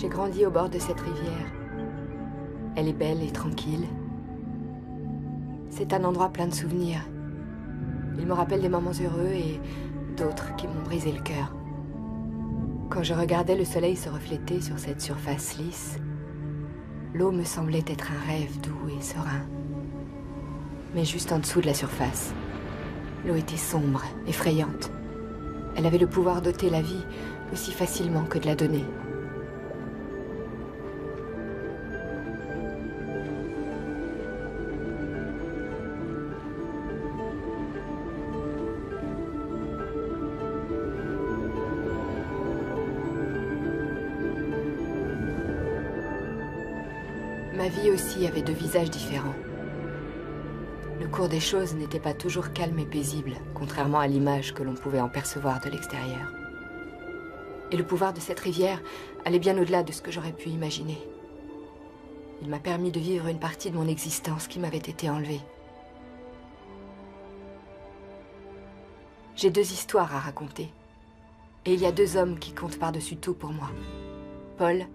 J'ai grandi au bord de cette rivière. Elle est belle et tranquille. C'est un endroit plein de souvenirs. Il me rappelle des moments heureux et d'autres qui m'ont brisé le cœur. Quand je regardais le soleil se refléter sur cette surface lisse, l'eau me semblait être un rêve doux et serein. Mais juste en dessous de la surface, l'eau était sombre, effrayante. Elle avait le pouvoir d'ôter la vie aussi facilement que de la donner. Ma vie aussi avait deux visages différents. Le cours des choses n'était pas toujours calme et paisible, contrairement à l'image que l'on pouvait en percevoir de l'extérieur. Et le pouvoir de cette rivière allait bien au-delà de ce que j'aurais pu imaginer. Il m'a permis de vivre une partie de mon existence qui m'avait été enlevée. J'ai deux histoires à raconter. Et il y a deux hommes qui comptent par-dessus tout pour moi. Paul,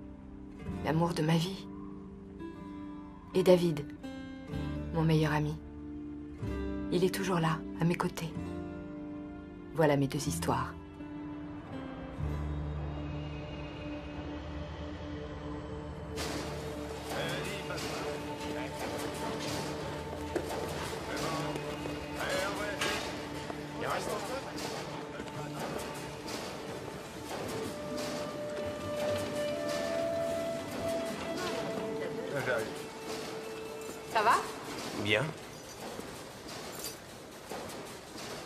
l'amour de ma vie, et David, mon meilleur ami. Il est toujours là, à mes côtés. Voilà mes deux histoires. Ça va? Bien.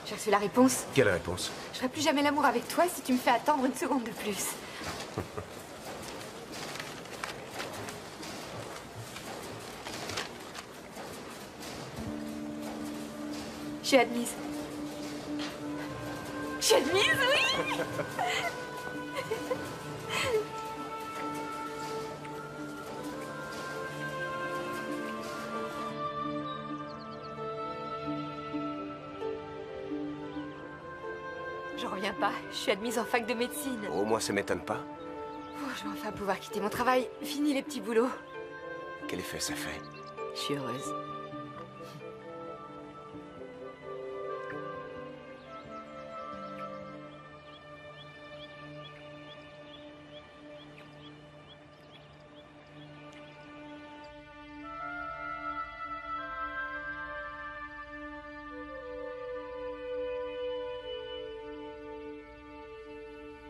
J'ai reçu la réponse. Quelle réponse? Je ferai plus jamais l'amour avec toi si tu me fais attendre une seconde de plus. Je suis admise. Je suis admise, oui! J'en reviens pas. Je suis admise en fac de médecine. Au moins, ça m'étonne pas. Oh, je vais enfin pouvoir quitter mon travail. Fini les petits boulots. Quel effet ça fait? Je suis heureuse.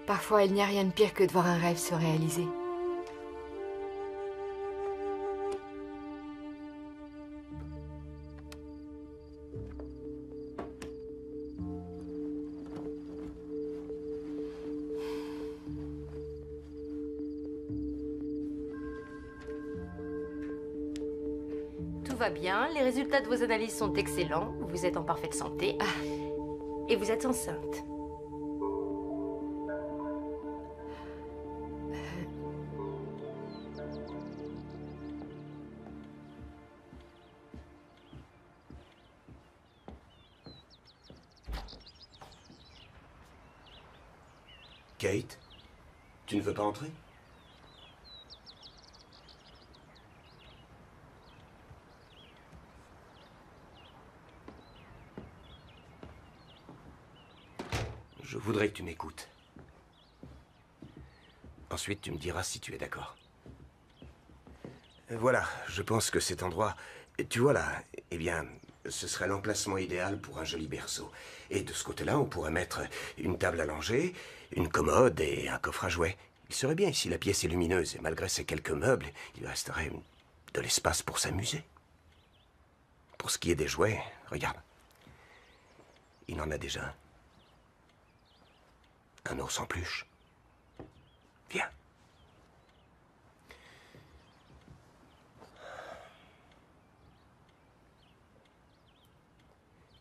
Parfois, il n'y a rien de pire que de voir un rêve se réaliser. Tout va bien, les résultats de vos analyses sont excellents, vous êtes en parfaite santé et vous êtes enceinte. Kate, tu ne veux pas entrer? Je voudrais que tu m'écoutes. Ensuite, tu me diras si tu es d'accord. Voilà, je pense que cet endroit... Tu vois là, eh bien, ce serait l'emplacement idéal pour un joli berceau. Et de ce côté-là, on pourrait mettre une table à langer, une commode et un coffre à jouets. Il serait bien ici, la pièce est lumineuse, et malgré ces quelques meubles, il resterait de l'espace pour s'amuser. Pour ce qui est des jouets, regarde. Il en a déjà un. Un ours en peluche. Viens.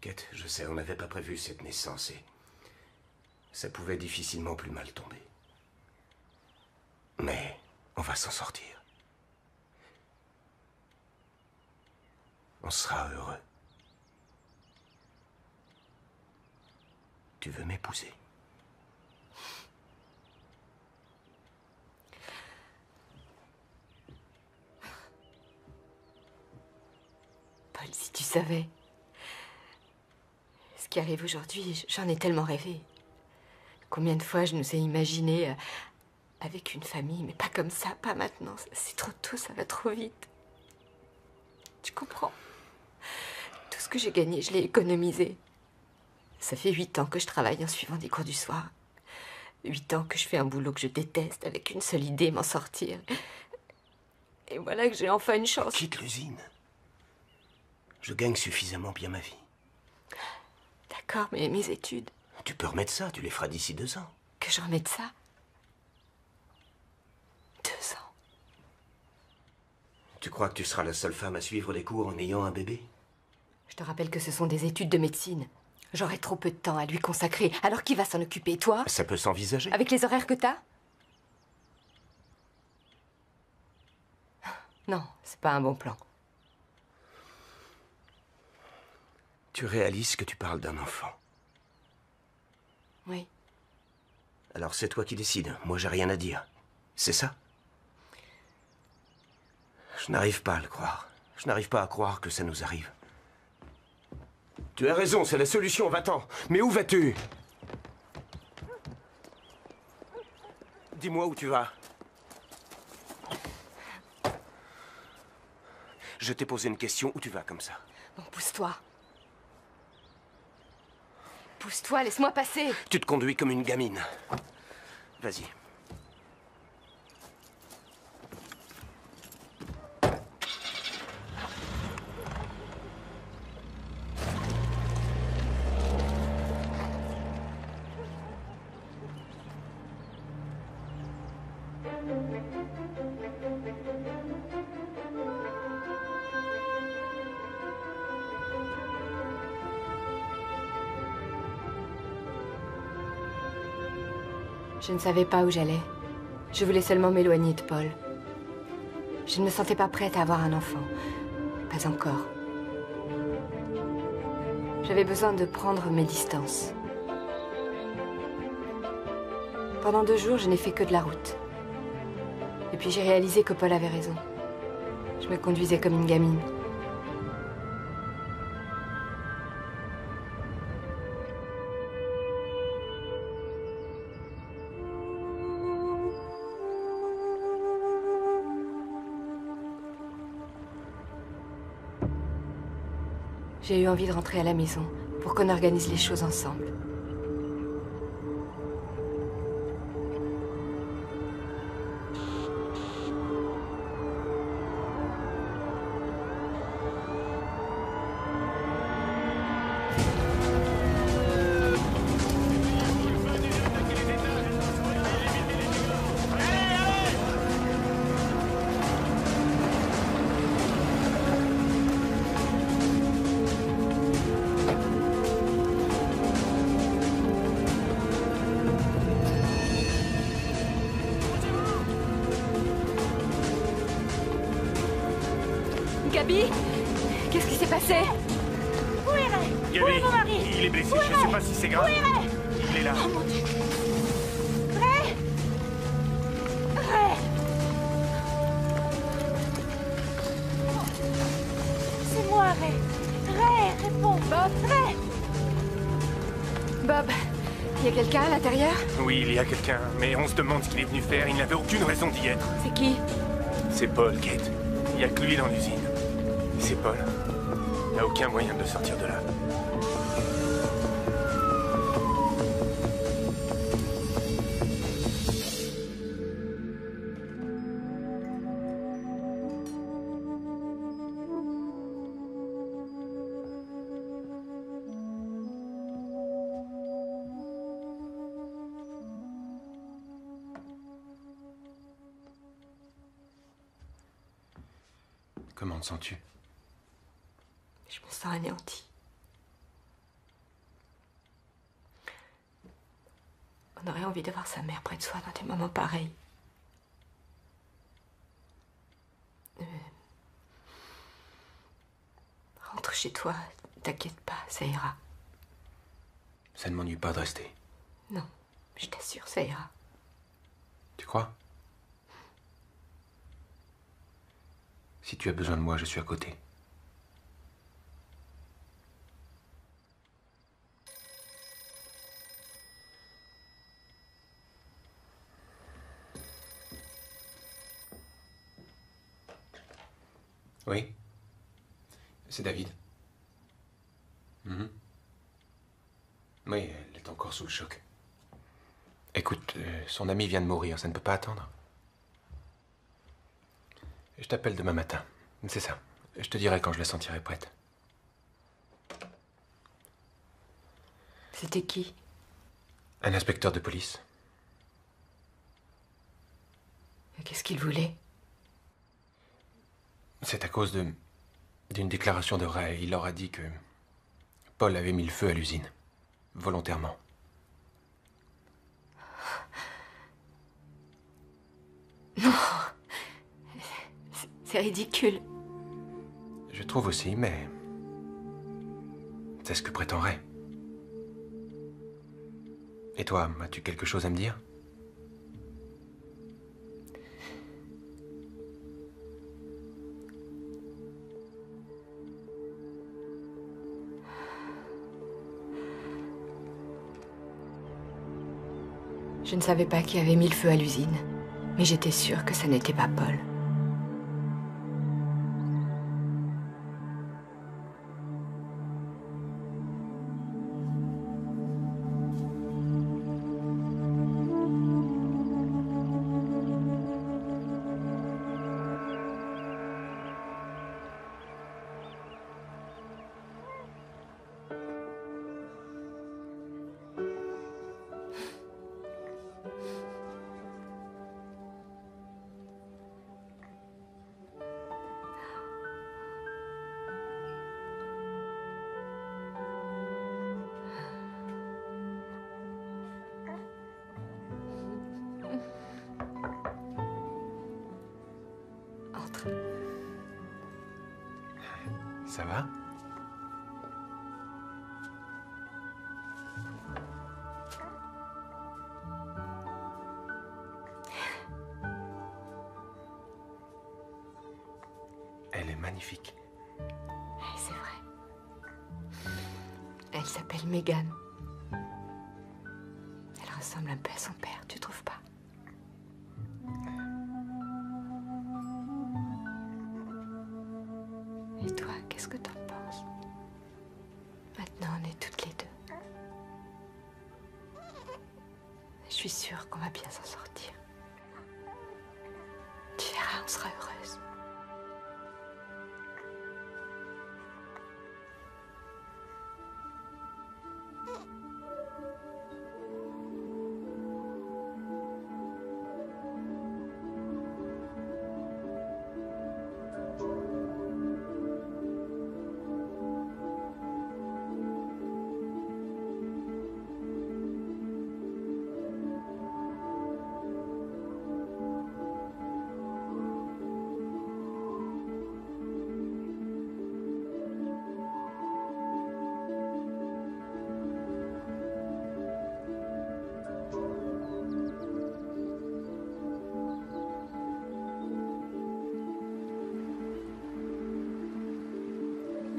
Kate, je sais, on n'avait pas prévu cette naissance et ça pouvait difficilement plus mal tomber. Mais on va s'en sortir. On sera heureux. Tu veux m'épouser? savais. Ce qui arrive aujourd'hui, j'en ai tellement rêvé. Combien de fois je nous ai imaginés avec une famille, mais pas comme ça, pas maintenant. C'est trop tôt, ça va trop vite. Tu comprends? Tout ce que j'ai gagné, je l'ai économisé. Ça fait 8 ans que je travaille en suivant des cours du soir. 8 ans que je fais un boulot que je déteste, avec une seule idée, m'en sortir. Et voilà que j'ai enfin une chance. Quitte l'usine. Je gagne suffisamment bien ma vie. D'accord, mais mes études... Tu peux remettre ça, tu les feras d'ici 2 ans. Que je remette ça? 2 ans. Tu crois que tu seras la seule femme à suivre des cours en ayant un bébé? Je te rappelle que ce sont des études de médecine. J'aurai trop peu de temps à lui consacrer. Alors qui va s'en occuper, toi? Ça peut s'envisager. Avec les horaires que t'as? Non, c'est pas un bon plan. Tu réalises que tu parles d'un enfant. Oui. Alors c'est toi qui décides. Moi, j'ai rien à dire. C'est ça? Je n'arrive pas à le croire. Je n'arrive pas à croire que ça nous arrive. Tu as raison, c'est la solution, va-t'en. Mais où vas-tu? Dis-moi où tu vas. Je t'ai posé une question, où tu vas comme ça? Bon, pousse-toi. Pousse-toi, laisse-moi passer. Tu te conduis comme une gamine. Vas-y. Je ne savais pas où j'allais. Je voulais seulement m'éloigner de Paul. Je ne me sentais pas prête à avoir un enfant. Pas encore. J'avais besoin de prendre mes distances. Pendant 2 jours, je n'ai fait que de la route. Et puis j'ai réalisé que Paul avait raison. Je me conduisais comme une gamine. J'ai eu envie de rentrer à la maison pour qu'on organise les choses ensemble. Gabi, qu'est-ce qui s'est passé? Où est Ray? Gabi, Où est mon mari? il est blessé, Où je sais pas si c'est grave. Où est Ray? Il est là. Oh mon Dieu. Ray? Ray? C'est moi, Ray. Ray, réponds. Bob? Ray? Bob, il y a quelqu'un à l'intérieur? Oui, il y a quelqu'un, mais on se demande ce qu'il est venu faire. Il n'avait aucune raison d'y être. C'est qui? C'est Paul, Kate. Il n'y a que lui dans l'usine. C'est Paul. Il n'y a aucun moyen de le sortir de là. Comment te sens-tu? Je me sens anéantie. On aurait envie de voir sa mère près de soi dans des moments pareils. Rentre chez toi, t'inquiète pas, ça ira. Ça ne m'ennuie pas de rester. Non, je t'assure, ça ira. Tu crois? Si tu as besoin de moi, je suis à côté. Oui. C'est David. Mhm. Oui, elle est encore sous le choc. Écoute, son ami vient de mourir, ça ne peut pas attendre. Je t'appelle demain matin. C'est ça. Je te dirai quand je la sentirai prête. C'était qui? Un inspecteur de police. Et qu'est-ce qu'il voulait? C'est à cause d'une déclaration de Ray. Il leur a dit que Paul avait mis le feu à l'usine. Volontairement. Non. C'est ridicule. Je trouve aussi, mais... c'est ce que prétend Ray. Et toi, as-tu quelque chose à me dire? Je ne savais pas qui avait mis le feu à l'usine, mais j'étais sûre que ça n'était pas Paul. Entre. Ça va? Elle est magnifique. Oui, c'est vrai. Elle s'appelle Megan. Elle ressemble un peu à son père, tu trouves pas? Et toi, qu'est-ce que t'en penses? Maintenant, on est toutes les deux. Je suis sûre qu'on va bien s'en sortir. Tu verras, on sera heureuse.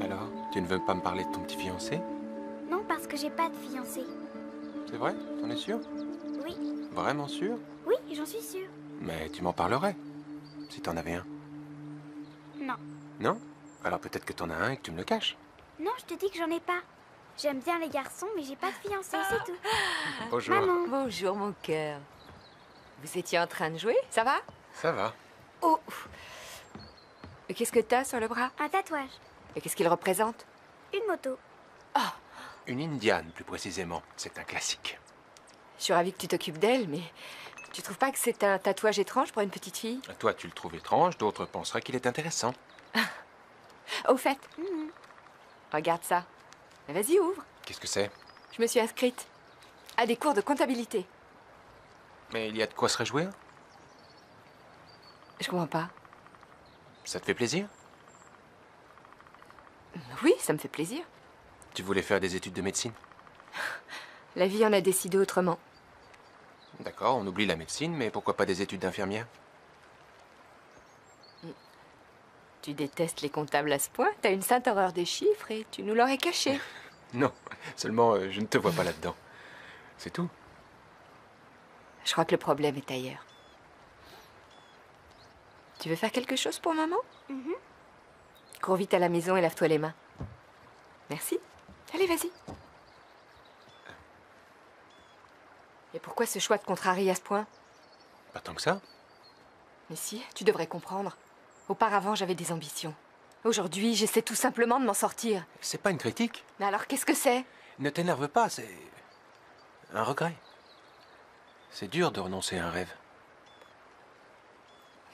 Alors, tu ne veux pas me parler de ton petit fiancé? Non, parce que j'ai pas de fiancé. C'est vrai? T'en es sûr? Oui, Vraiment sûr? oui, j'en suis sûre. Mais tu m'en parlerais, si t'en avais un. Non. Non? Alors peut-être que t'en as un et que tu me le caches. Non, je te dis que j'en ai pas. J'aime bien les garçons, mais j'ai pas de fiancé, c'est tout. Bonjour. Maman, Bonjour, mon cœur. Vous étiez en train de jouer? Ça va? Ça va. Oh! Et qu'est-ce que t'as sur le bras? un tatouage, Et qu'est-ce qu'il représente? une moto. Une indiane, plus précisément. C'est un classique. Je suis ravie que tu t'occupes d'elle, mais tu trouves pas que c'est un tatouage étrange pour une petite fille? Toi, tu le trouves étrange, d'autres penseraient qu'il est intéressant. Au fait, Mhm. regarde ça. Vas-y, ouvre. Qu'est-ce que c'est? Je me suis inscrite à des cours de comptabilité. Mais il y a de quoi se réjouir? Je comprends pas. Ça te fait plaisir? Oui, ça me fait plaisir. Tu voulais faire des études de médecine? La vie en a décidé autrement. D'accord, on oublie la médecine, mais pourquoi pas des études d'infirmière? Tu détestes les comptables à ce point? T'as une sainte horreur des chiffres et tu nous l'aurais caché. Non, seulement je ne te vois pas là-dedans. C'est tout. Je crois que le problème est ailleurs. Tu veux faire quelque chose pour maman? Cours vite à la maison et lave-toi les mains. Merci. Allez, vas-y. Et pourquoi ce choix te contrarie à ce point? Pas tant que ça. Mais si, tu devrais comprendre. Auparavant, j'avais des ambitions. Aujourd'hui, j'essaie tout simplement de m'en sortir. C'est pas une critique. Mais alors, qu'est-ce que c'est? Ne t'énerve pas, c'est un regret. C'est dur de renoncer à un rêve.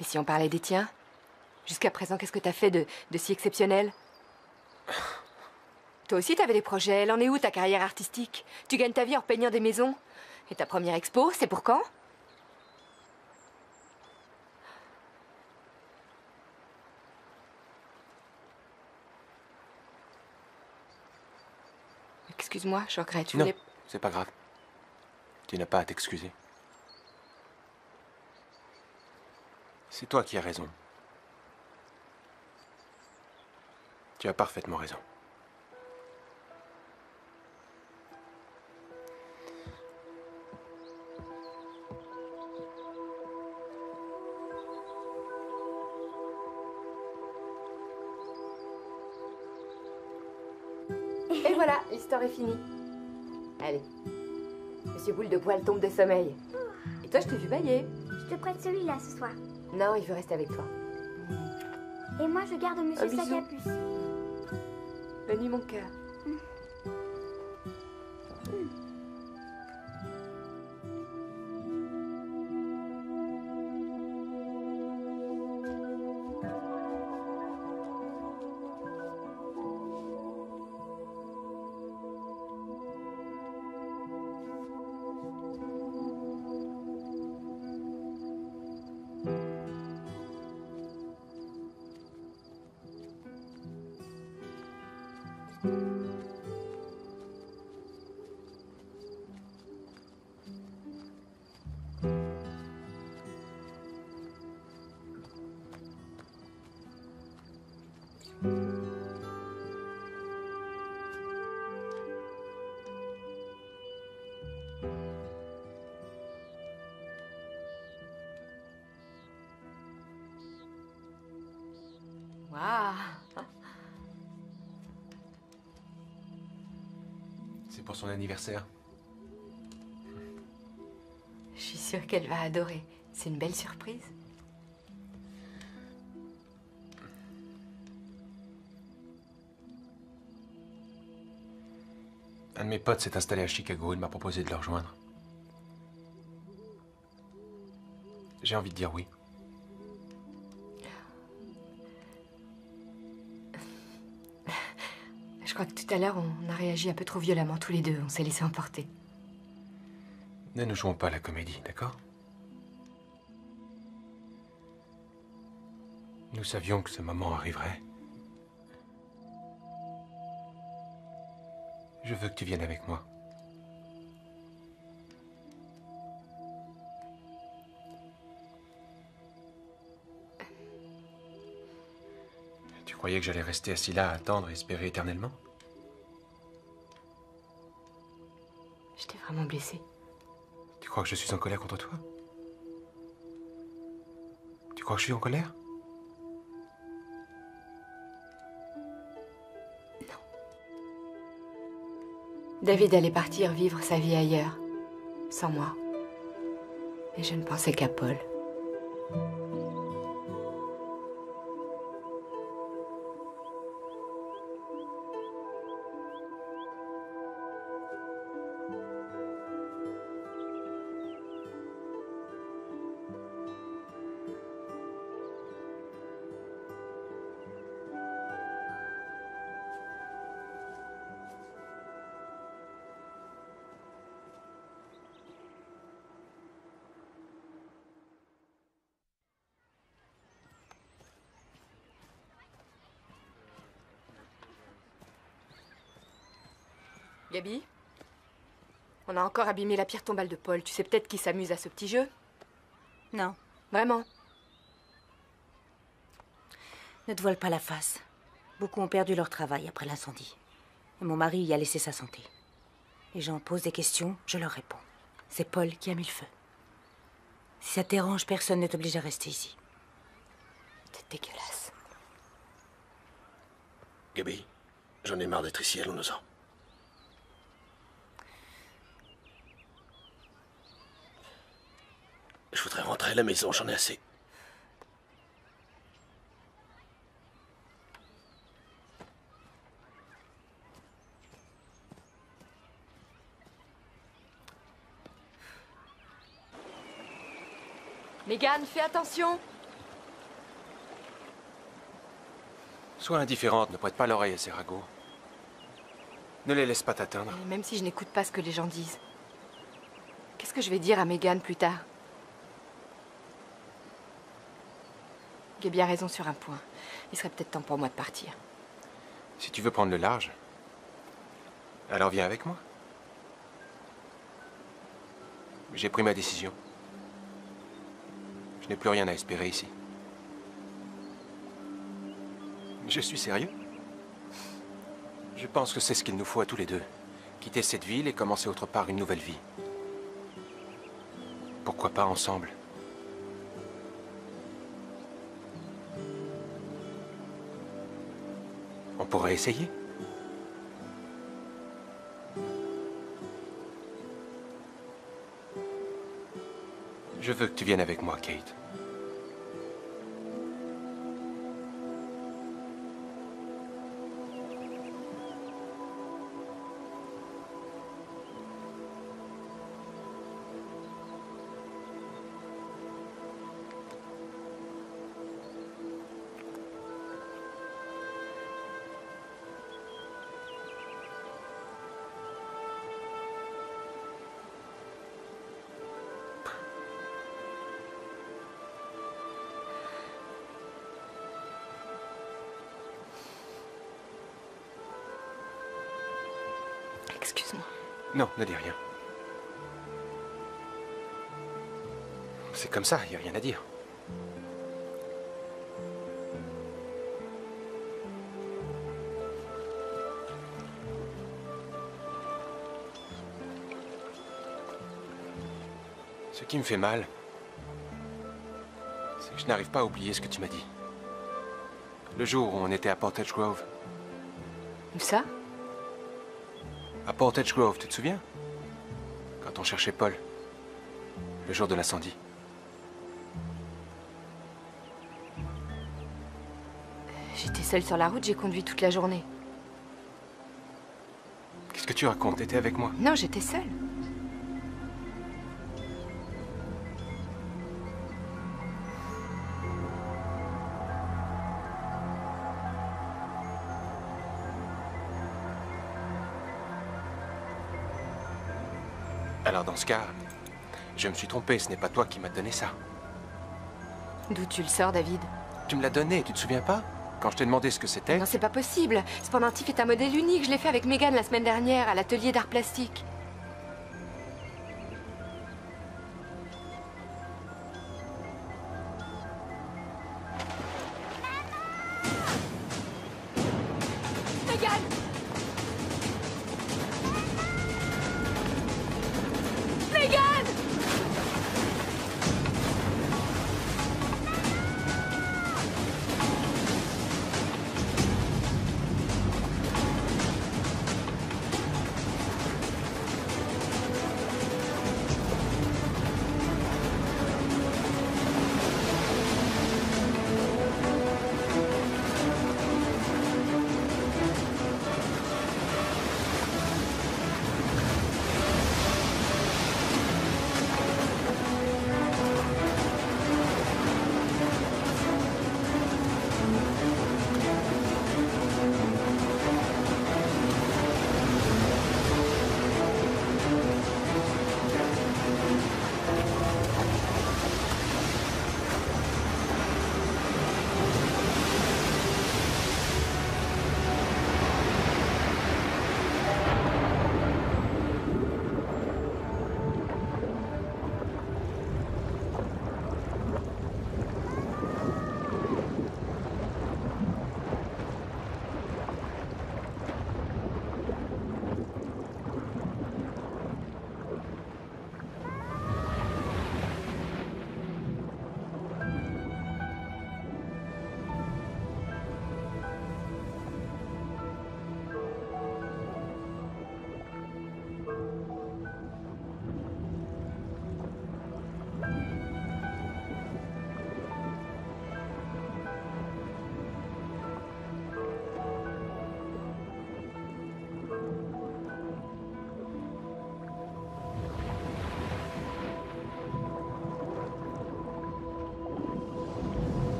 Et si on parlait des tiens? Jusqu'à présent, qu'est-ce que t'as fait de si exceptionnel? Toi aussi, t'avais des projets. Elle en est où, ta carrière artistique? Tu gagnes ta vie en peignant des maisons. Et ta première expo, c'est pour quand? Excuse-moi, je regrette. Non, c'est pas grave. Tu n'as pas à t'excuser. C'est toi qui as raison. Tu as parfaitement raison. Et voilà, l'histoire est finie. Allez. Monsieur Boule de Poil tombe de sommeil. Et toi, je t'ai vu bailler. Je te prête celui-là ce soir. Non, il veut rester avec toi. Et moi, je garde Monsieur Un bisou. Sagapus. Bonne nuit, mon cœur. Waouh! C'est pour son anniversaire. Je suis sûre qu'elle va adorer. C'est une belle surprise. Un de mes potes s'est installé à Chicago. Il m'a proposé de le rejoindre. J'ai envie de dire oui. Je crois que tout à l'heure, on a réagi un peu trop violemment tous les deux. On s'est laissé emporter. Ne nous jouons pas à la comédie, d'accord? Nous savions que ce moment arriverait. Je veux que tu viennes avec moi. Tu croyais que j'allais rester assis là à attendre et espérer éternellement? Je t'ai vraiment blessée. Tu crois que je suis en colère contre toi? Tu crois que je suis en colère? David allait partir vivre sa vie ailleurs, sans moi. Et je ne pensais qu'à Paul. Gabi, on a encore abîmé la pierre tombale de Paul. Tu sais peut-être qu'il s'amuse à ce petit jeu? Non, Vraiment? ne te voile pas la face. Beaucoup ont perdu leur travail après l'incendie. Et mon mari y a laissé sa santé. Les gens posent des questions, je leur réponds. C'est Paul qui a mis le feu. Si ça te dérange, personne ne t'oblige à rester ici. C'est dégueulasse. Gaby, j'en ai marre d'être ici, allons-nous-en. Je voudrais rentrer à la maison, j'en ai assez. Megan, fais attention. Sois indifférente, ne prête pas l'oreille à ces ragots. Ne les laisse pas t'atteindre. Et même si je n'écoute pas ce que les gens disent, qu'est-ce que je vais dire à Megan plus tard? Gaby a raison sur un point. Il serait peut-être temps pour moi de partir. Si tu veux prendre le large, alors viens avec moi. J'ai pris ma décision. Je n'ai plus rien à espérer ici. Je suis sérieux. Je pense que c'est ce qu'il nous faut à tous les deux. Quitter cette ville et commencer autre part une nouvelle vie. Pourquoi pas ensemble? On pourrait essayer. Je veux que tu viennes avec moi, Kate. Excuse-moi. Non, ne dis rien. C'est comme ça, il n'y a rien à dire. Ce qui me fait mal, c'est que je n'arrive pas à oublier ce que tu m'as dit. Le jour où on était à Portage Grove. Où ça? À Portage Grove, tu te souviens? Quand on cherchait Paul. Le jour de l'incendie. J'étais seule sur la route, j'ai conduit toute la journée. Qu'est-ce que tu racontes? T'étais avec moi? Non, j'étais seule. Alors dans ce cas, je me suis trompé, ce n'est pas toi qui m'as donné ça. D'où tu le sors, David? Tu me l'as donné, tu te souviens pas? Quand je t'ai demandé ce que c'était. Non, c'est pas possible. Ce pendentif est un modèle unique. Je l'ai fait avec Megan la semaine dernière à l'atelier d'art plastique. Megan! Megan!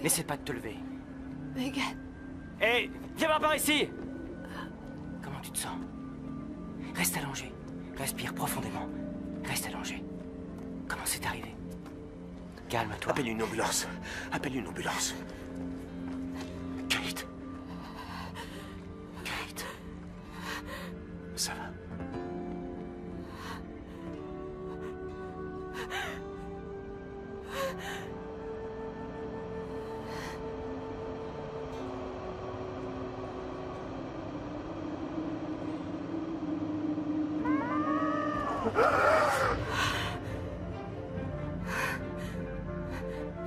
N'essaie pas de te lever. Megan. Hé, viens voir par ici. Comment tu te sens? Reste allongé. Respire profondément. Reste allongé. Comment c'est arrivé? Calme-toi. Appelle une ambulance. Appelle une ambulance. Kate. Kate. Ça va.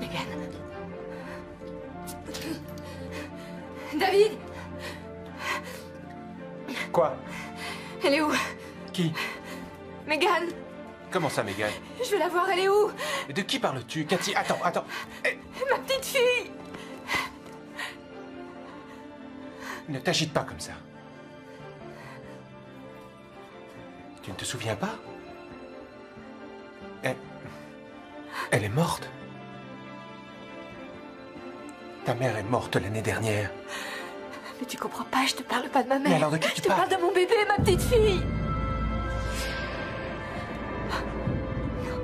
Megan. David. Quoi? Elle est où? Qui? Megan. Comment ça, Megan? Je veux la voir, elle est où? De qui parles-tu, Cathy? Attends, attends. Eh, Ma petite fille. ne t'agite pas comme ça. Tu ne te souviens pas? Elle est morte. Ta mère est morte l'année dernière. Mais tu comprends pas, je te parle pas de ma mère. Mais alors de qui tu Je te parle de mon bébé, ma petite fille. Non.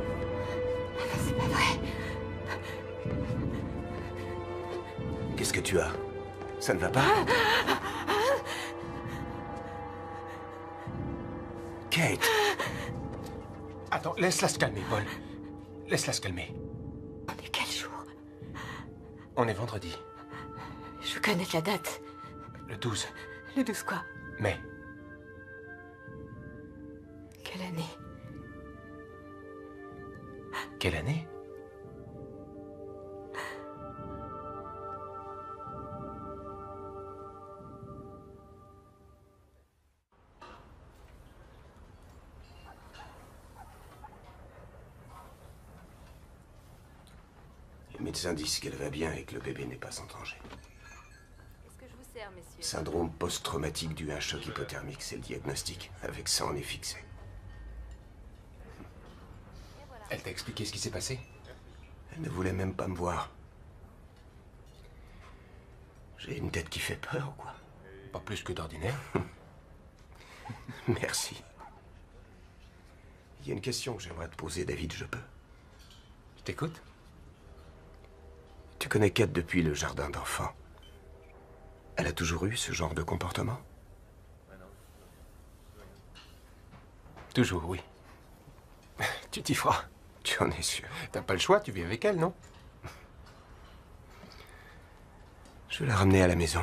Non, c'est pas vrai. Qu'est-ce que tu as? Ça ne va pas? Kate! Attends, laisse-la se calmer, Paul. Laisse-la se calmer. On est quel jour? On est vendredi, Je veux connaître la date. le 12 Le 12 quoi? mai. Quelle année? Quelle année? Les médecins disent qu'elle va bien et que le bébé n'est pas en danger. Qu'est-ce que je vous sers, messieurs? Syndrome post-traumatique dû à un choc hypothermique, c'est le diagnostic. Avec ça, on est fixé. Elle t'a expliqué ce qui s'est passé? Elle ne voulait même pas me voir. J'ai une tête qui fait peur ou quoi? Pas plus que d'ordinaire. Merci. Il y a une question que j'aimerais te poser, David, je peux? Je t'écoute. Tu connais Kate depuis le jardin d'enfants. Elle a toujours eu ce genre de comportement? Toujours, oui. Tu t'y feras. Tu en es sûr? T'as pas le choix, tu vis avec elle, non? Je vais la ramener à la maison.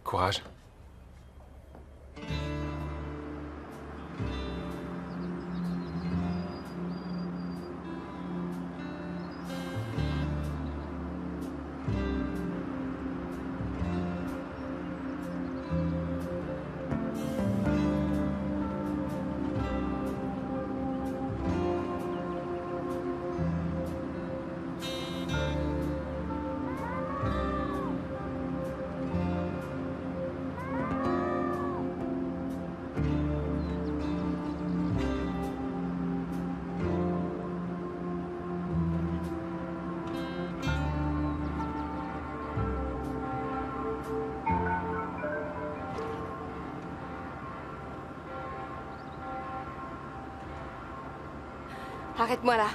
Courage. Arrête-moi là.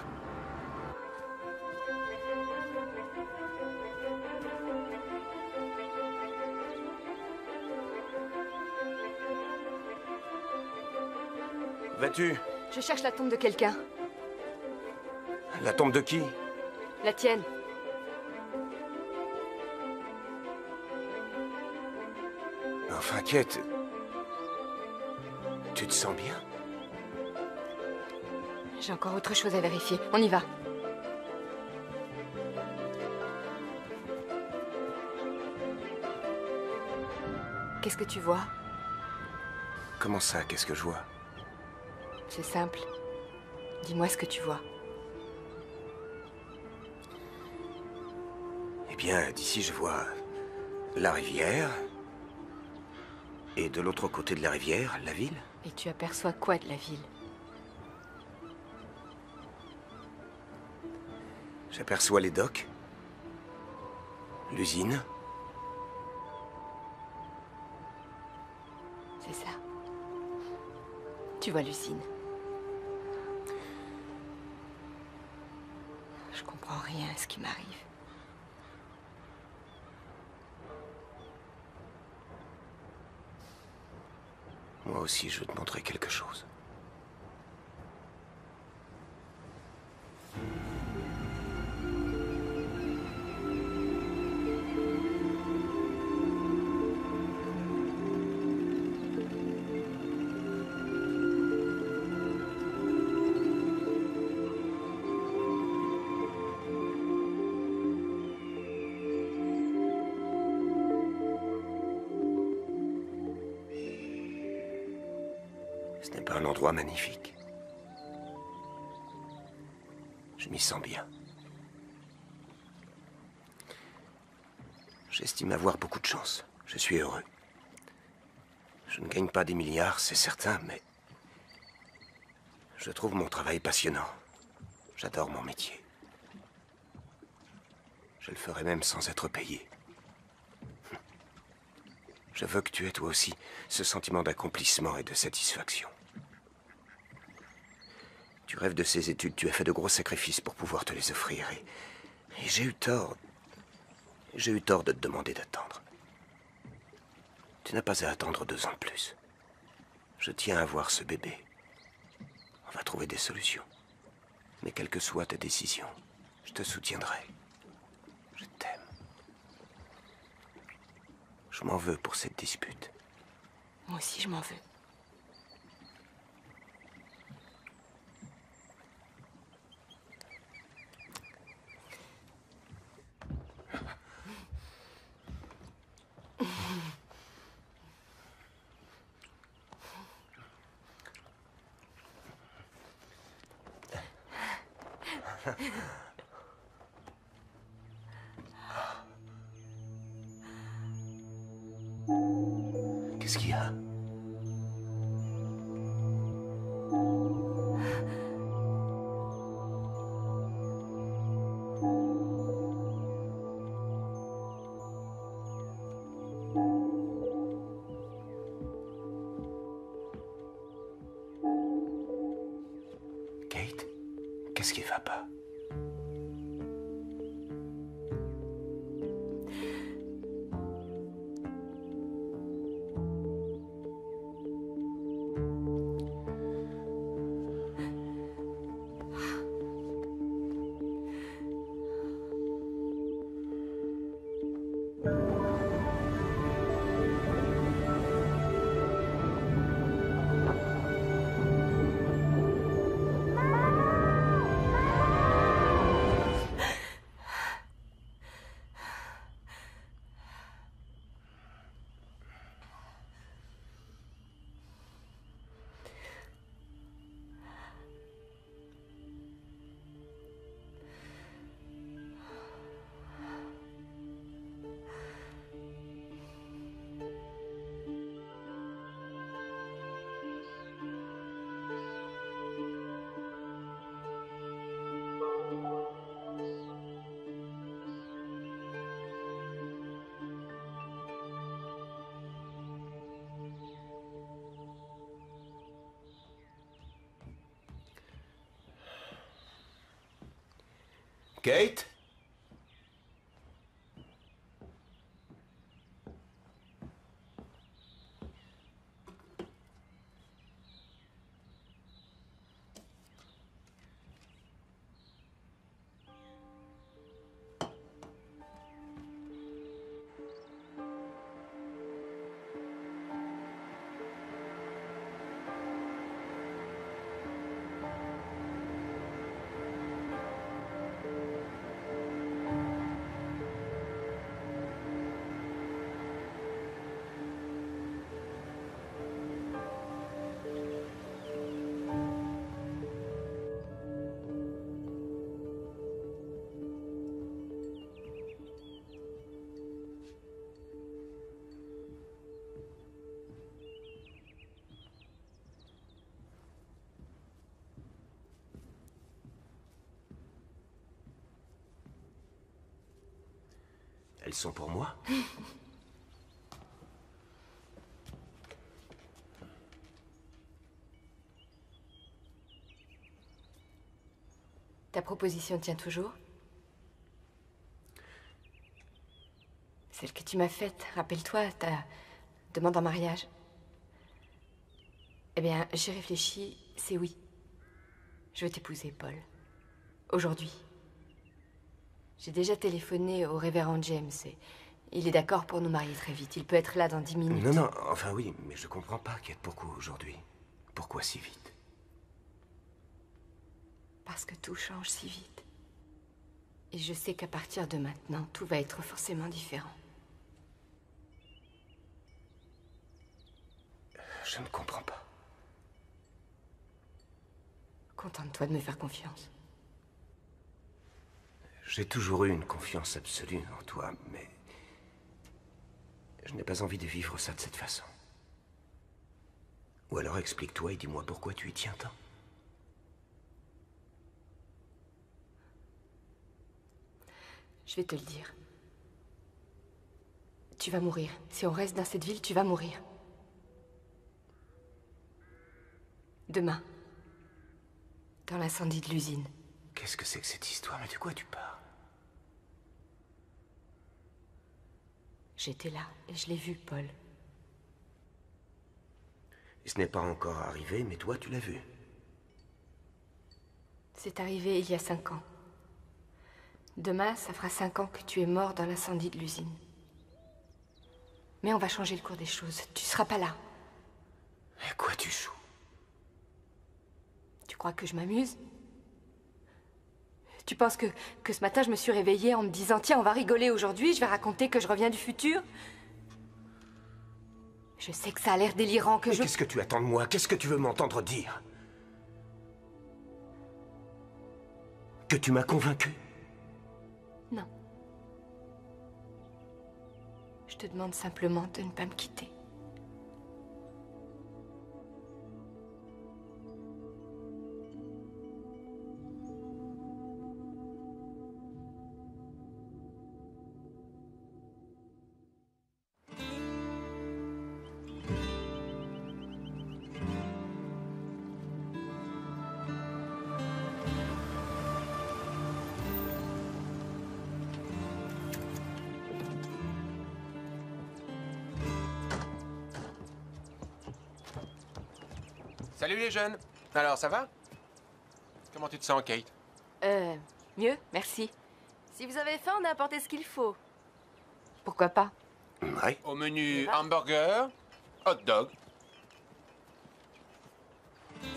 Vas-tu? Je cherche la tombe de quelqu'un. La tombe de qui? La tienne. Enfin, Kate... Tu te sens bien? J'ai encore autre chose à vérifier. On y va. Qu'est-ce que tu vois? Comment ça, qu'est-ce que je vois? C'est simple. Dis-moi ce que tu vois. Eh bien, d'ici, je vois la rivière. Et de l'autre côté de la rivière, la ville. Et tu aperçois quoi de la ville? J'aperçois les docks, l'usine. C'est ça. Tu vois l'usine. Je comprends rien à ce qui m'arrive. Moi aussi, je veux te montrer quelque chose. Ce n'est pas un endroit magnifique. Je m'y sens bien. J'estime avoir beaucoup de chance. Je suis heureux. Je ne gagne pas des milliards, c'est certain, mais je trouve mon travail passionnant. J'adore mon métier. Je le ferai même sans être payé. Je veux que tu aies toi aussi ce sentiment d'accomplissement et de satisfaction. Tu rêves de ces études, tu as fait de gros sacrifices pour pouvoir te les offrir. Et j'ai eu tort. J'ai eu tort de te demander d'attendre. Tu n'as pas à attendre 2 ans de plus. Je tiens à voir ce bébé. On va trouver des solutions. Mais quelle que soit ta décision, je te soutiendrai. Je t'aime. Je m'en veux pour cette dispute. Moi aussi, je m'en veux. Qu'est-ce qu'il y a? Kate, qu'est-ce qui va pas? Kate? Elles sont pour moi. Ta proposition tient toujours? Celle que tu m'as faite, rappelle-toi, ta demande en mariage. Eh bien, j'ai réfléchi, c'est oui. Je veux t'épouser, Paul. Aujourd'hui. J'ai déjà téléphoné au révérend James et il est d'accord pour nous marier très vite. Il peut être là dans 10 minutes. Non, non, enfin oui, mais je comprends pas, Kate, pourquoi aujourd'hui? Pourquoi si vite? Parce que tout change si vite. Et je sais qu'à partir de maintenant, tout va être forcément différent. Je ne comprends pas. Contente-toi de me faire confiance. J'ai toujours eu une confiance absolue en toi, mais je n'ai pas envie de vivre ça de cette façon. Ou alors explique-toi et dis-moi pourquoi tu y tiens tant. Je vais te le dire. Tu vas mourir. Si on reste dans cette ville, tu vas mourir. Demain. Dans l'incendie de l'usine. Qu'est-ce que c'est que cette histoire? Mais de quoi tu parles? J'étais là et je l'ai vu, Paul. Et ce n'est pas encore arrivé, mais toi, tu l'as vu. C'est arrivé il y a 5 ans. Demain, ça fera 5 ans que tu es mort dans l'incendie de l'usine. Mais on va changer le cours des choses. Tu seras pas là. À quoi tu joues? Tu crois que je m'amuse? Tu penses que ce matin, je me suis réveillée en me disant « Tiens, on va rigoler aujourd'hui, je vais raconter que je reviens du futur ». Je sais que ça a l'air délirant, que Mais qu'est-ce que tu attends de moi? Qu'est-ce que tu veux m'entendre dire? Que tu m'as convaincu? Non. Je te demande simplement de ne pas me quitter. Salut les jeunes. Alors, ça va? Comment tu te sens, Kate? Mieux, merci. Si vous avez faim, on a apporté ce qu'il faut. Pourquoi pas? Oui. Au menu hamburger, hot dog. Ça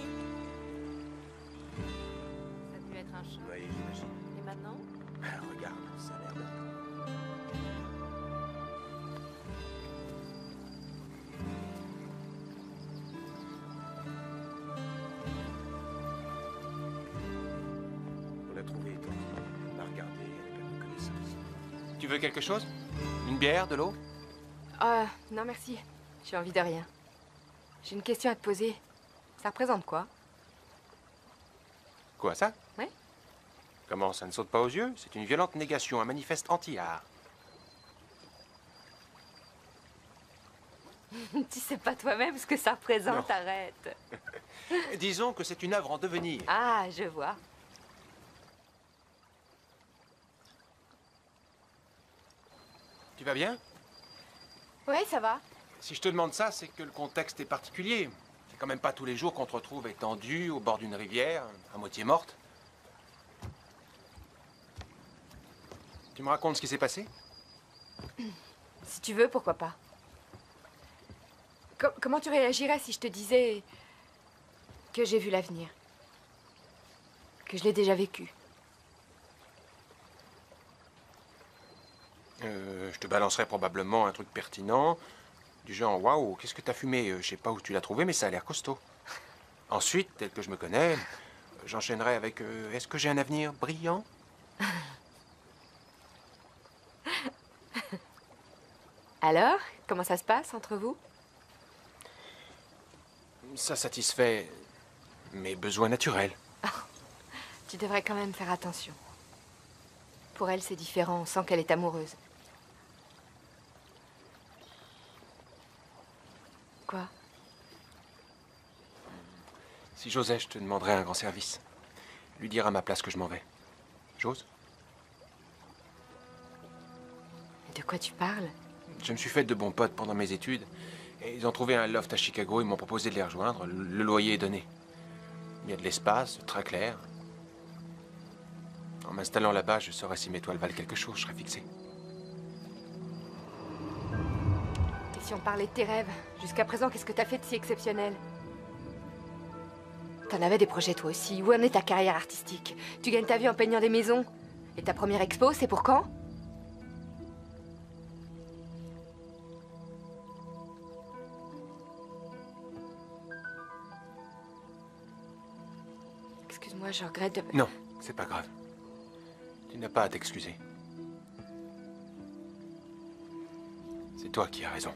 a dû être un choc. Oui, j'imagine. Et maintenant? Regarde, ça a l'air de... On l'a trouvé étonnant. On l'a regardé, elle a perdu connaissance. Tu veux quelque chose? Une bière, de l'eau? Non merci. J'ai envie de rien. J'ai une question à te poser. Ça représente quoi? Quoi, ça? Oui. Comment, ça ne saute pas aux yeux? C'est une violente négation, un manifeste anti-art. Tu sais pas toi-même ce que ça représente, Non. arrête. Disons que c'est une œuvre en devenir. Ah, je vois. Tu vas bien? Ouais, ça va. Si je te demande ça, c'est que le contexte est particulier. C'est quand même pas tous les jours qu'on te retrouve étendu au bord d'une rivière, à moitié morte. Tu me racontes ce qui s'est passé? Si tu veux, pourquoi pas. Comment tu réagirais si je te disais que j'ai vu l'avenir? Que je l'ai déjà vécu? Je te balancerai probablement un truc pertinent, du genre « Waouh, qu'est-ce que t'as fumé? Je sais pas où tu l'as trouvé, mais ça a l'air costaud. » Ensuite, tel que je me connais, j'enchaînerai avec « Est-ce que j'ai un avenir brillant? » Alors, comment ça se passe entre vous? Ça satisfait mes besoins naturels. Tu devrais quand même faire attention. Pour elle, c'est différent, on sent qu'elle est amoureuse. Pourquoi? Si j'osais, je te demanderais un grand service. Lui dire à ma place que je m'en vais. J'ose? De quoi tu parles? Je me suis fait de bons potes pendant mes études. Et ils ont trouvé un loft à Chicago, ils m'ont proposé de les rejoindre. Le loyer est donné. Il y a de l'espace, très clair. En m'installant là-bas, je saurais si mes toiles valent quelque chose, je serais fixé. Et si on parlait de tes rêves? Jusqu'à présent, qu'est-ce que t'as fait de si exceptionnel? T'en avais des projets toi aussi. Où en est ta carrière artistique? Tu gagnes ta vie en peignant des maisons. Et ta première expo, c'est pour quand? Excuse-moi, je regrette de... Non, c'est pas grave. Tu n'as pas à t'excuser. C'est toi qui as raison.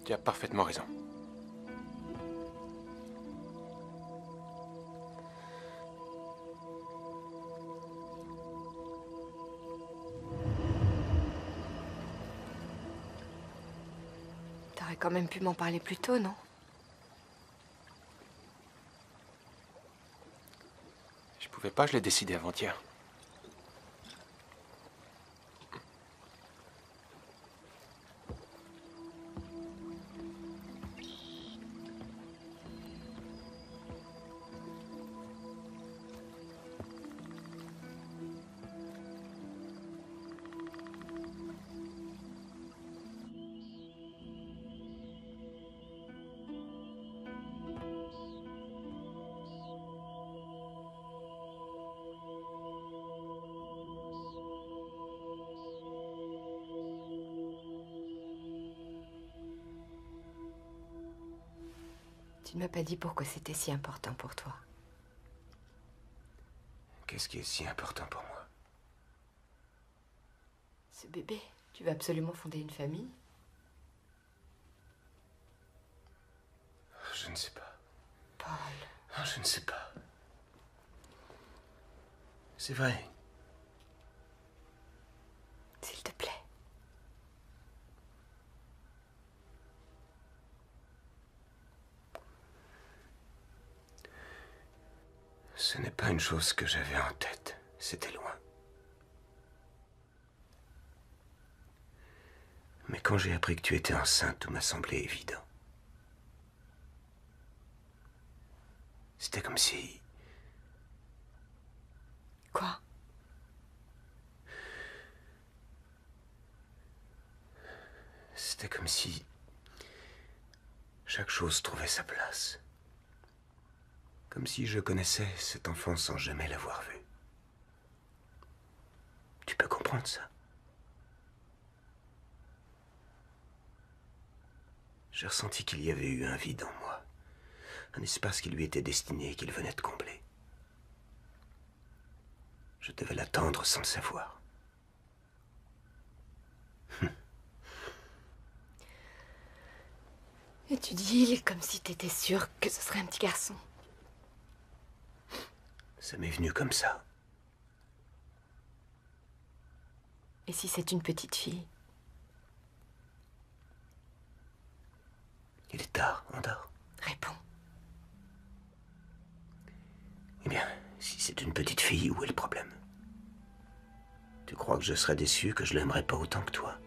Tu as parfaitement raison. T'aurais quand même pu m'en parler plus tôt, non? Je pouvais pas, je l'ai décidé avant-hier. Tu ne m'as pas dit pourquoi c'était si important pour toi. Qu'est-ce qui est si important pour moi? Ce bébé, tu vas absolument fonder une famille? Je ne sais pas. Paul. Oh, je ne sais pas. C'est vrai. S'il te plaît. Ce n'est pas une chose que j'avais en tête. C'était loin. Mais quand j'ai appris que tu étais enceinte, tout m'a semblé évident. C'était comme si... Quoi? C'était comme si... chaque chose trouvait sa place. Comme si je connaissais cet enfant sans jamais l'avoir vu. Tu peux comprendre ça? J'ai ressenti qu'il y avait eu un vide en moi. Un espace qui lui était destiné et qu'il venait de combler. Je devais l'attendre sans le savoir. Et tu dis comme si t'étais sûre que ce serait un petit garçon. Ça m'est venu comme ça. Et si c'est une petite fille? Il est tard, on dort. Réponds. Eh bien, si c'est une petite fille, où est le problème? Tu crois que je serais déçu, que je l'aimerais pas autant que toi?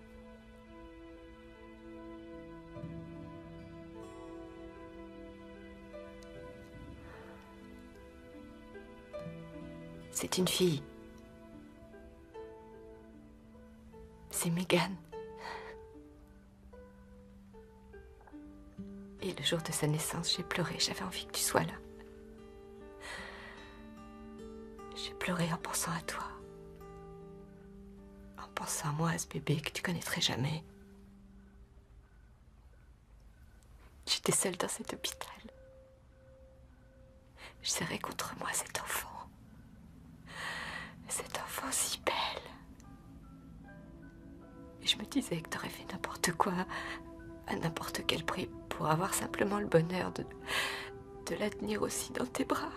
C'est une fille. C'est Megan. Et le jour de sa naissance, j'ai pleuré. J'avais envie que tu sois là. J'ai pleuré en pensant à toi. En pensant à moi, à ce bébé que tu connaîtrais jamais. J'étais seule dans cet hôpital. Je serrais contre moi cet enfant. Cet enfant si belle. Et je me disais que t'aurais fait n'importe quoi, à n'importe quel prix, pour avoir simplement le bonheur de la tenir aussi dans tes bras.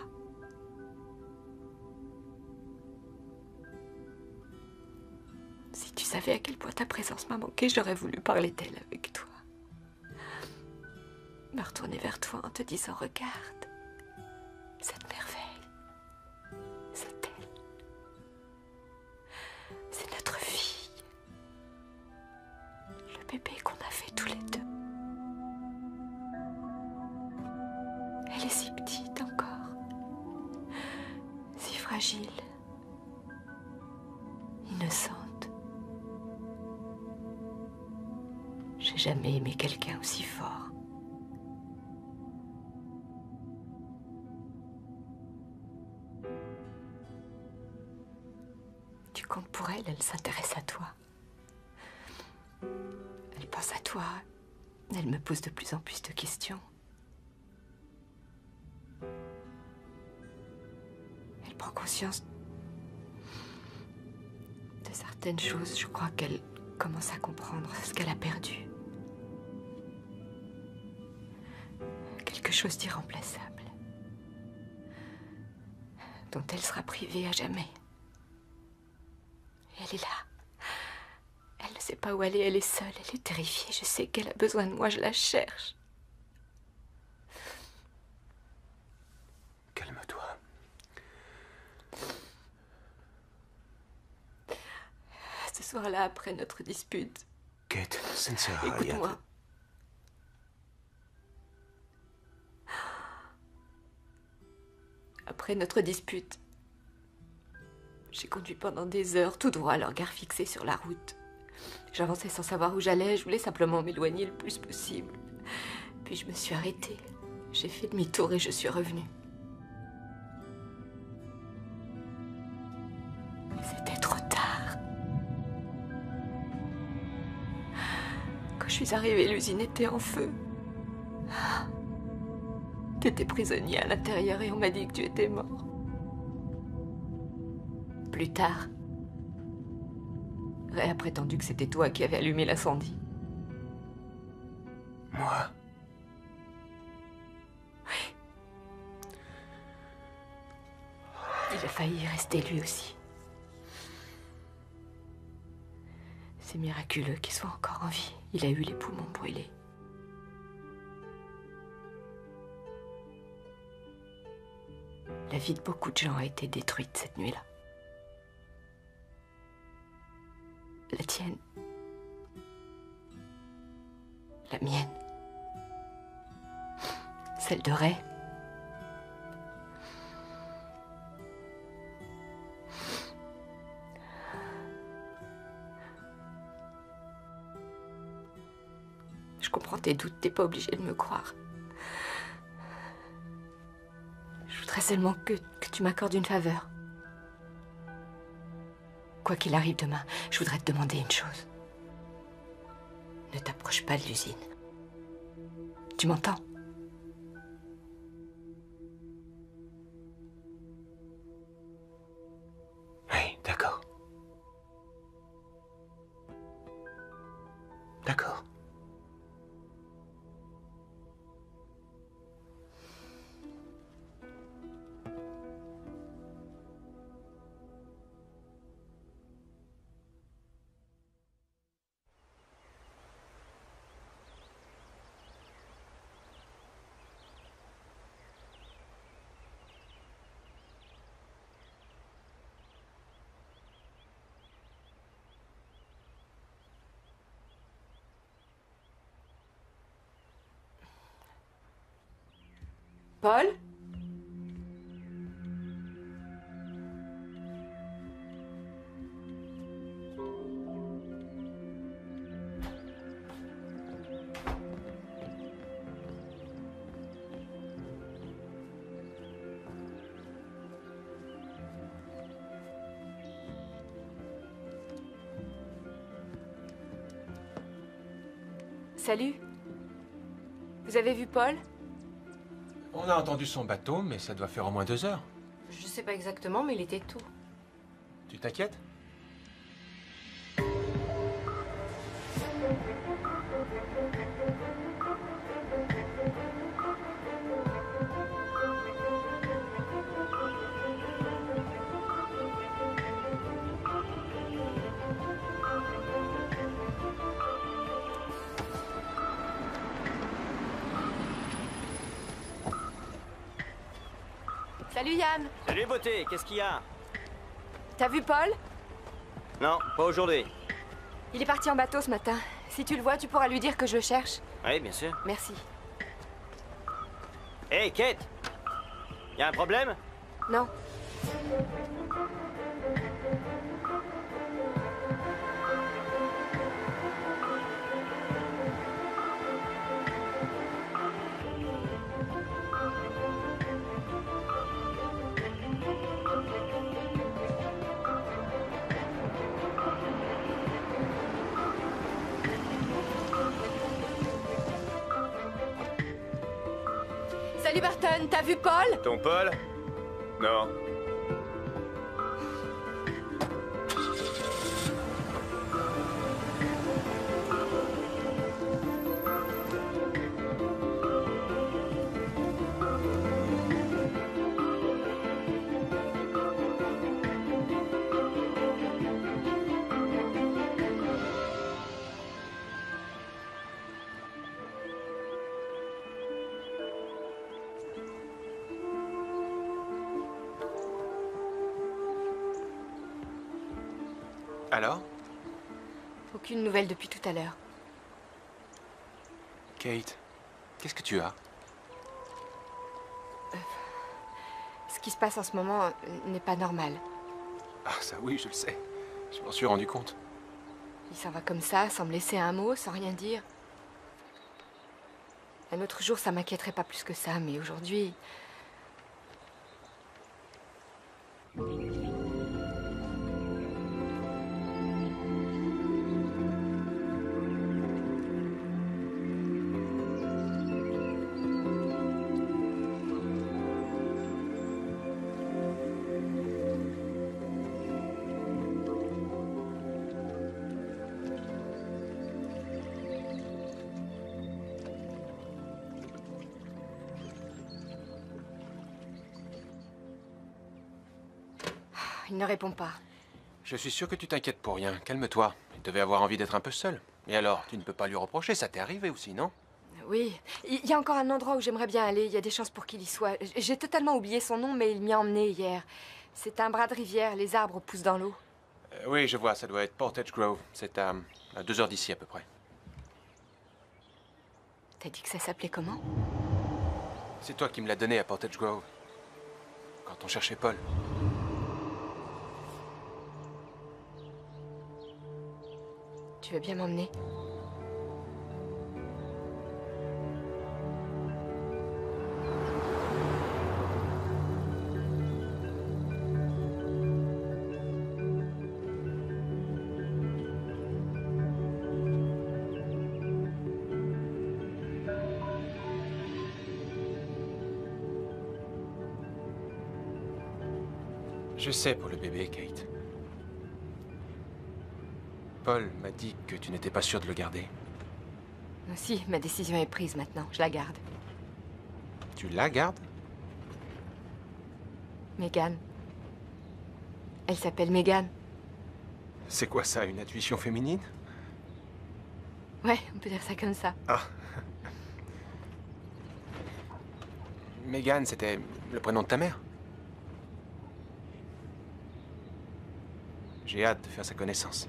Si tu savais à quel point ta présence m'a manqué, j'aurais voulu parler d'elle avec toi. Me retourner vers toi en te disant, regarde, cette merveille, c'est elle. C'est notre fille. Le bébé qu'on a fait tous les deux. Elle est si petite encore, si fragile, innocente. J'ai jamais aimé quelqu'un aussi fort. Tu comptes pour elle, elle s'intéresse à toi. Elle pense à toi. Elle me pose de plus en plus de questions. Elle prend conscience de certaines choses. Je crois qu'elle commence à comprendre ce qu'elle a perdu. Quelque chose d'irremplaçable, dont elle sera privée à jamais. Et elle est là. Elle ne sait pas où aller, elle est seule, elle est terrifiée. Je sais qu'elle a besoin de moi, je la cherche. Calme-toi. Ce soir-là, après notre dispute... Kate, ça ne sert à rien. Écoute-moi. Après notre dispute, j'ai conduit pendant des heures, tout droit, le regard fixé sur la route. J'avançais sans savoir où j'allais, je voulais simplement m'éloigner le plus possible. Puis je me suis arrêtée. J'ai fait demi-tour et je suis revenue. Mais c'était trop tard. Quand je suis arrivée, l'usine était en feu. T'étais prisonnier à l'intérieur et on m'a dit que tu étais mort. Plus tard, Ray a prétendu que c'était toi qui avais allumé l'incendie. Moi? Oui. Il a failli y rester lui aussi. C'est miraculeux qu'il soit encore en vie. Il a eu les poumons brûlés. La vie de beaucoup de gens a été détruite cette nuit-là. La tienne. La mienne. Celle de Ray. Je comprends tes doutes, t'es pas obligé de me croire. Je voudrais seulement que tu m'accordes une faveur. Quoi qu'il arrive demain, je voudrais te demander une chose. Ne t'approche pas de l'usine. Tu m'entends? Oui, d'accord. D'accord. Paul? Salut. Vous avez vu Paul? On a entendu son bateau, mais ça doit faire au moins 2 heures. Je sais pas exactement, mais il était tôt. Tu t'inquiètes? Salut Yann. Salut beauté, qu'est-ce qu'il y a? T'as vu Paul? Non, pas aujourd'hui. Il est parti en bateau ce matin. Si tu le vois, tu pourras lui dire que je le cherche. Oui, bien sûr. Merci. Hey, Kate! Y a un problème? Non. Salut Barton, t'as vu Paul? Ton Paul? Non. Alors? Aucune nouvelle depuis tout à l'heure. Kate, qu'est-ce que tu as? Ce qui se passe en ce moment n'est pas normal. Ah, ça oui, je le sais. Je m'en suis rendu compte. Il s'en va comme ça, sans me laisser un mot, sans rien dire. Un autre jour, ça m'inquiéterait pas plus que ça, mais aujourd'hui... Il ne répond pas. Je suis sûr que tu t'inquiètes pour rien. Calme-toi. Il devait avoir envie d'être un peu seul. Et alors, tu ne peux pas lui reprocher, ça t'est arrivé aussi, non? Oui, il y a encore un endroit où j'aimerais bien aller. Il y a des chances pour qu'il y soit. J'ai totalement oublié son nom, mais il m'y a emmené hier. C'est un bras de rivière, les arbres poussent dans l'eau. Oui, je vois, ça doit être Portage Grove. C'est à 2 heures d'ici à peu près. T'as dit que ça s'appelait comment? C'est toi qui me l'as donné à Portage Grove. Quand on cherchait Paul. Tu veux bien m'emmener? Je sais pour le bébé, Kate. Paul m'a dit que tu n'étais pas sûre de le garder. Si, ma décision est prise maintenant. Je la garde. Tu la gardes? Megan. Elle s'appelle Megan. C'est quoi ça, une intuition féminine? Ouais, on peut dire ça comme ça. Ah. Megan, c'était le prénom de ta mère? J'ai hâte de faire sa connaissance.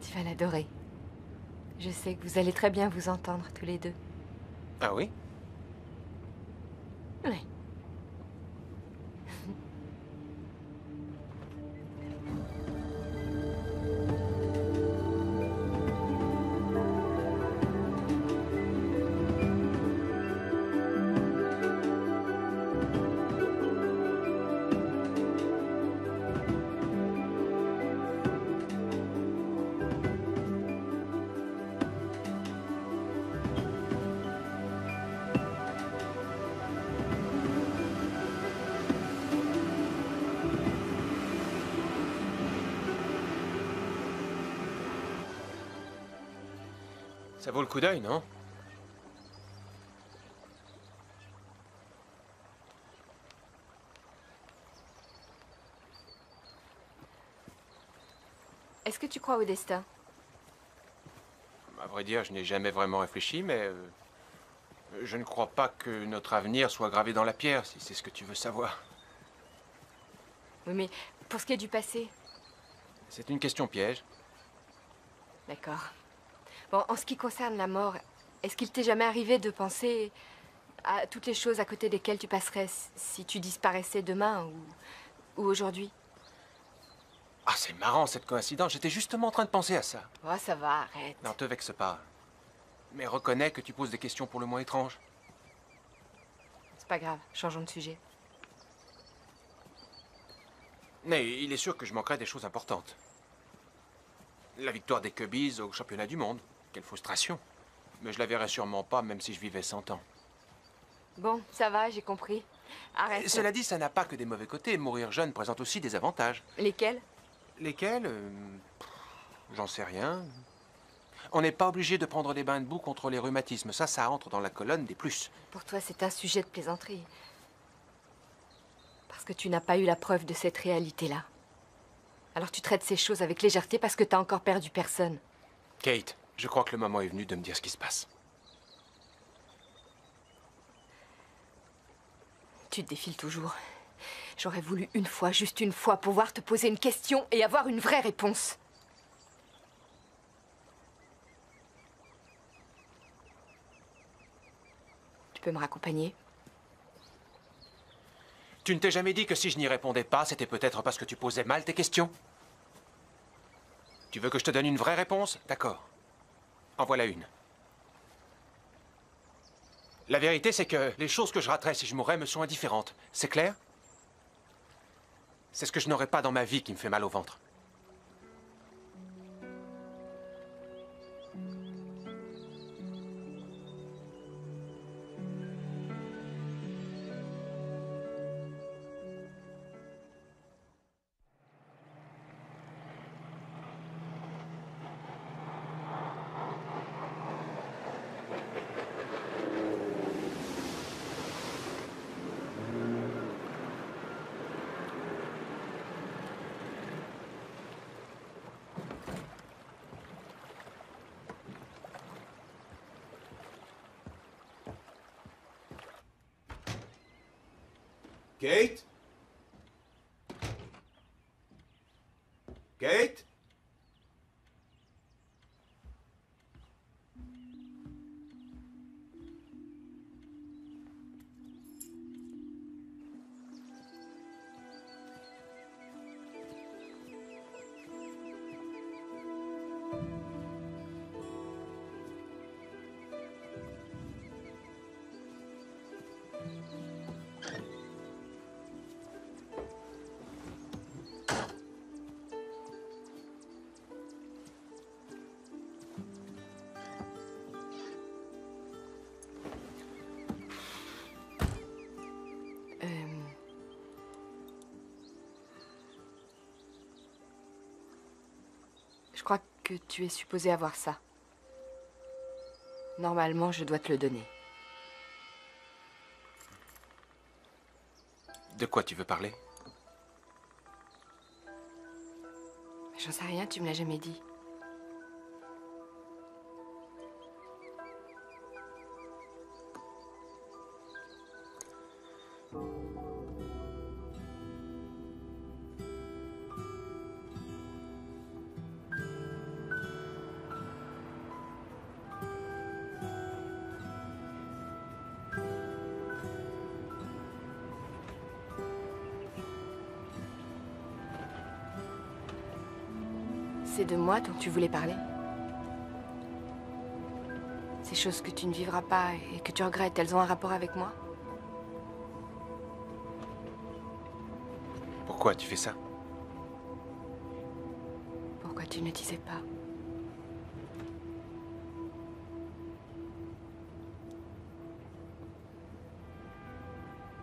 Tu vas l'adorer. Je sais que vous allez très bien vous entendre tous les deux. Ah oui? Oui. Ça vaut le coup d'œil, non? Est-ce que tu crois au destin? À vrai dire, je n'ai jamais vraiment réfléchi, mais Je ne crois pas que notre avenir soit gravé dans la pierre, si c'est ce que tu veux savoir. Oui, mais pour ce qui est du passé... C'est une question piège. D'accord. Bon, en ce qui concerne la mort, est-ce qu'il t'est jamais arrivé de penser à toutes les choses à côté desquelles tu passerais si tu disparaissais demain ou aujourd'hui? Ah, c'est marrant cette coïncidence. J'étais justement en train de penser à ça. Oh, ça va, arrête. Non, te vexe pas. Mais reconnais que tu poses des questions pour le moins étranges. C'est pas grave, changeons de sujet. Mais il est sûr que je manquerai des choses importantes. La victoire des Cubbies au championnat du monde. Quelle frustration. Mais je la verrai sûrement pas, même si je vivais 100 ans. Bon, ça va, j'ai compris. Arrête. Cela dit, ça n'a pas que des mauvais côtés. Mourir jeune présente aussi des avantages. Lesquels? Lesquels j'en sais rien. On n'est pas obligé de prendre des bains de boue contre les rhumatismes. Ça entre dans la colonne des plus. Pour toi, c'est un sujet de plaisanterie. Parce que tu n'as pas eu la preuve de cette réalité-là. Alors tu traites ces choses avec légèreté parce que t'as encore perdu personne. Kate, je crois que le moment est venu de me dire ce qui se passe. Tu te défiles toujours. J'aurais voulu une fois, juste une fois, pouvoir te poser une question et avoir une vraie réponse. Tu peux me raccompagner? Tu ne t'es jamais dit que si je n'y répondais pas, c'était peut-être parce que tu posais mal tes questions? Tu veux que je te donne une vraie réponse? D'accord. En voilà une. La vérité, c'est que les choses que je raterais si je mourais me sont indifférentes. C'est clair? C'est ce que je n'aurais pas dans ma vie qui me fait mal au ventre. Kate? Kate? Je crois que tu es supposé avoir ça. Normalement, je dois te le donner. De quoi tu veux parler? J'en sais rien, tu me l'as jamais dit. C'est de moi dont tu voulais parler? Ces choses que tu ne vivras pas et que tu regrettes, elles ont un rapport avec moi? Pourquoi tu fais ça? Pourquoi tu ne disais pas?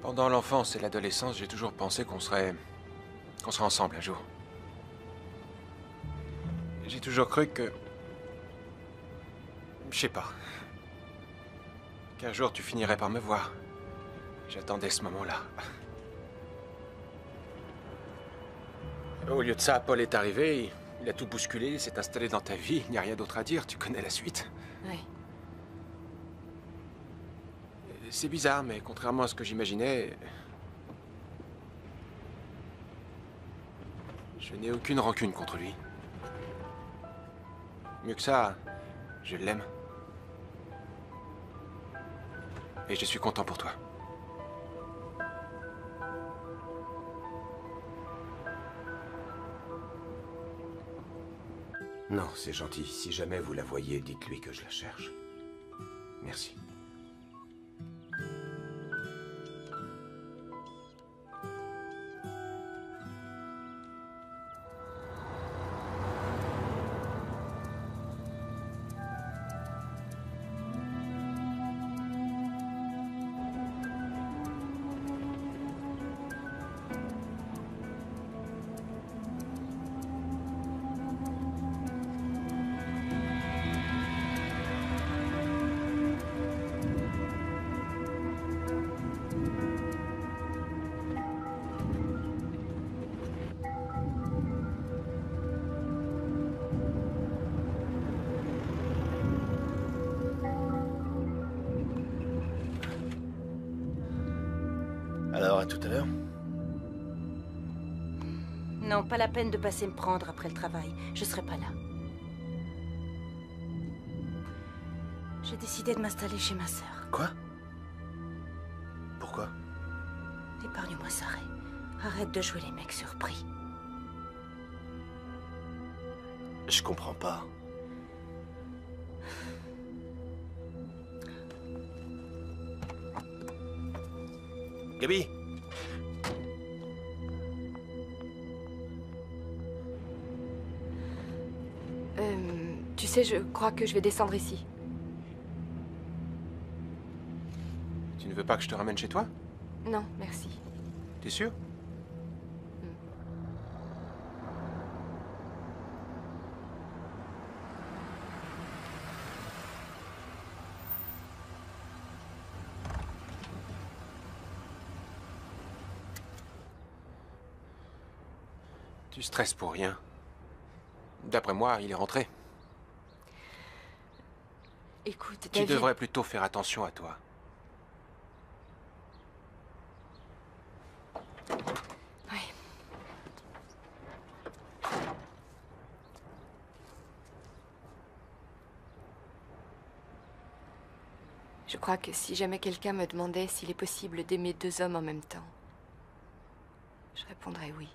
Pendant l'enfance et l'adolescence, j'ai toujours pensé qu'on serait ensemble un jour. J'ai toujours cru que... Je sais pas. Qu'un jour tu finirais par me voir. J'attendais ce moment-là. Au lieu de ça, Paul est arrivé, il a tout bousculé, il s'est installé dans ta vie, il n'y a rien d'autre à dire, tu connais la suite. Oui. C'est bizarre, mais contrairement à ce que j'imaginais... Je n'ai aucune rancune contre lui. Mieux que ça, je l'aime. Et je suis content pour toi. Non, c'est gentil. Si jamais vous la voyez, dites-lui que je la cherche. Merci. Alors, à tout à l'heure. Non, pas la peine de passer me prendre après le travail. Je serai pas là. J'ai décidé de m'installer chez ma sœur. Quoi? Pourquoi? Épargne-moi ça, Ray. Arrête de jouer les mecs surpris. Je comprends pas. Gabi! Tu sais, je crois que je vais descendre ici. Tu ne veux pas que je te ramène chez toi? Non, merci. T'es sûr? Tu stresses pour rien. D'après moi, il est rentré. Écoute, Tu David... devrais plutôt faire attention à toi. Ouais. Je crois que si jamais quelqu'un me demandait s'il est possible d'aimer deux hommes en même temps, je répondrais oui.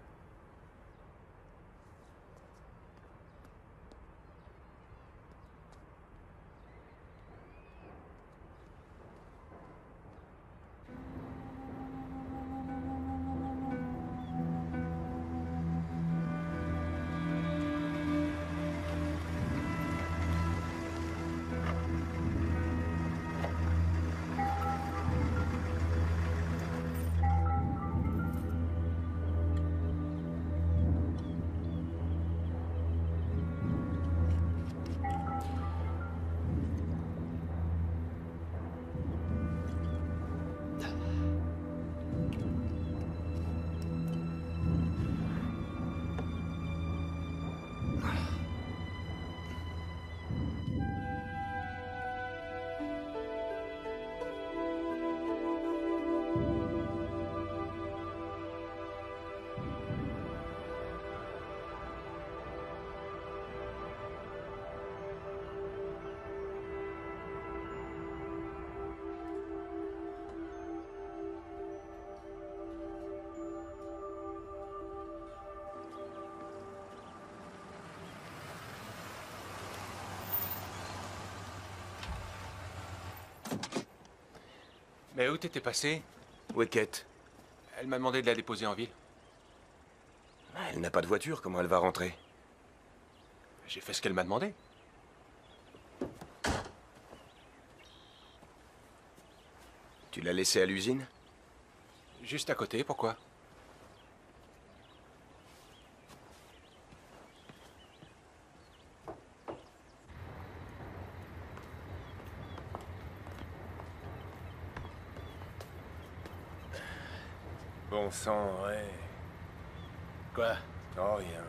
Mais où t'étais passé? Wicket. Elle m'a demandé de la déposer en ville. Elle n'a pas de voiture, comment elle va rentrer? J'ai fait ce qu'elle m'a demandé. Tu l'as laissée à l'usine? Juste à côté, pourquoi? Bon sang, ouais. Quoi? Oh, rien.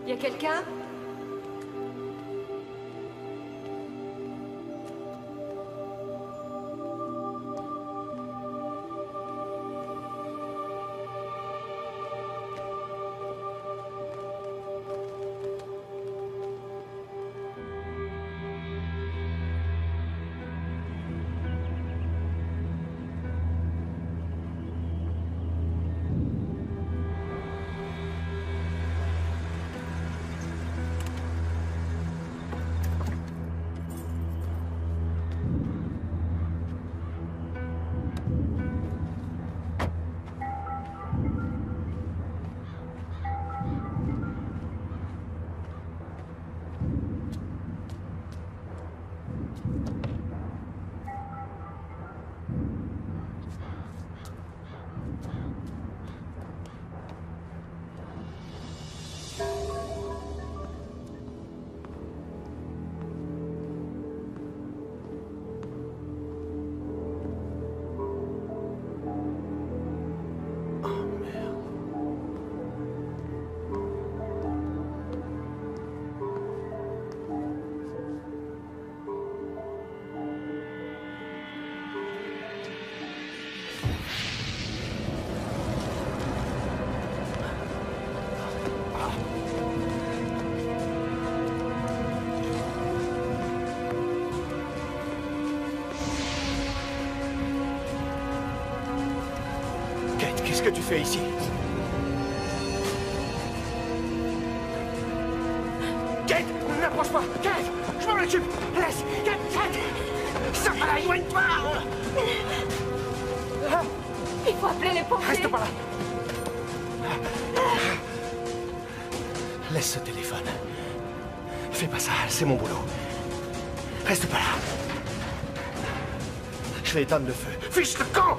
Y a quelqu'un? Qu'est-ce que tu fais ici? Kate, n'approche pas! Kate, je m'en occupe! Laisse! Kate! Ça va là, éloigne-toi! Il faut appeler les pompiers! Reste pas là! Laisse ce téléphone. Fais pas ça, c'est mon boulot. Reste pas là. Je vais éteindre le feu. Fiche le camp!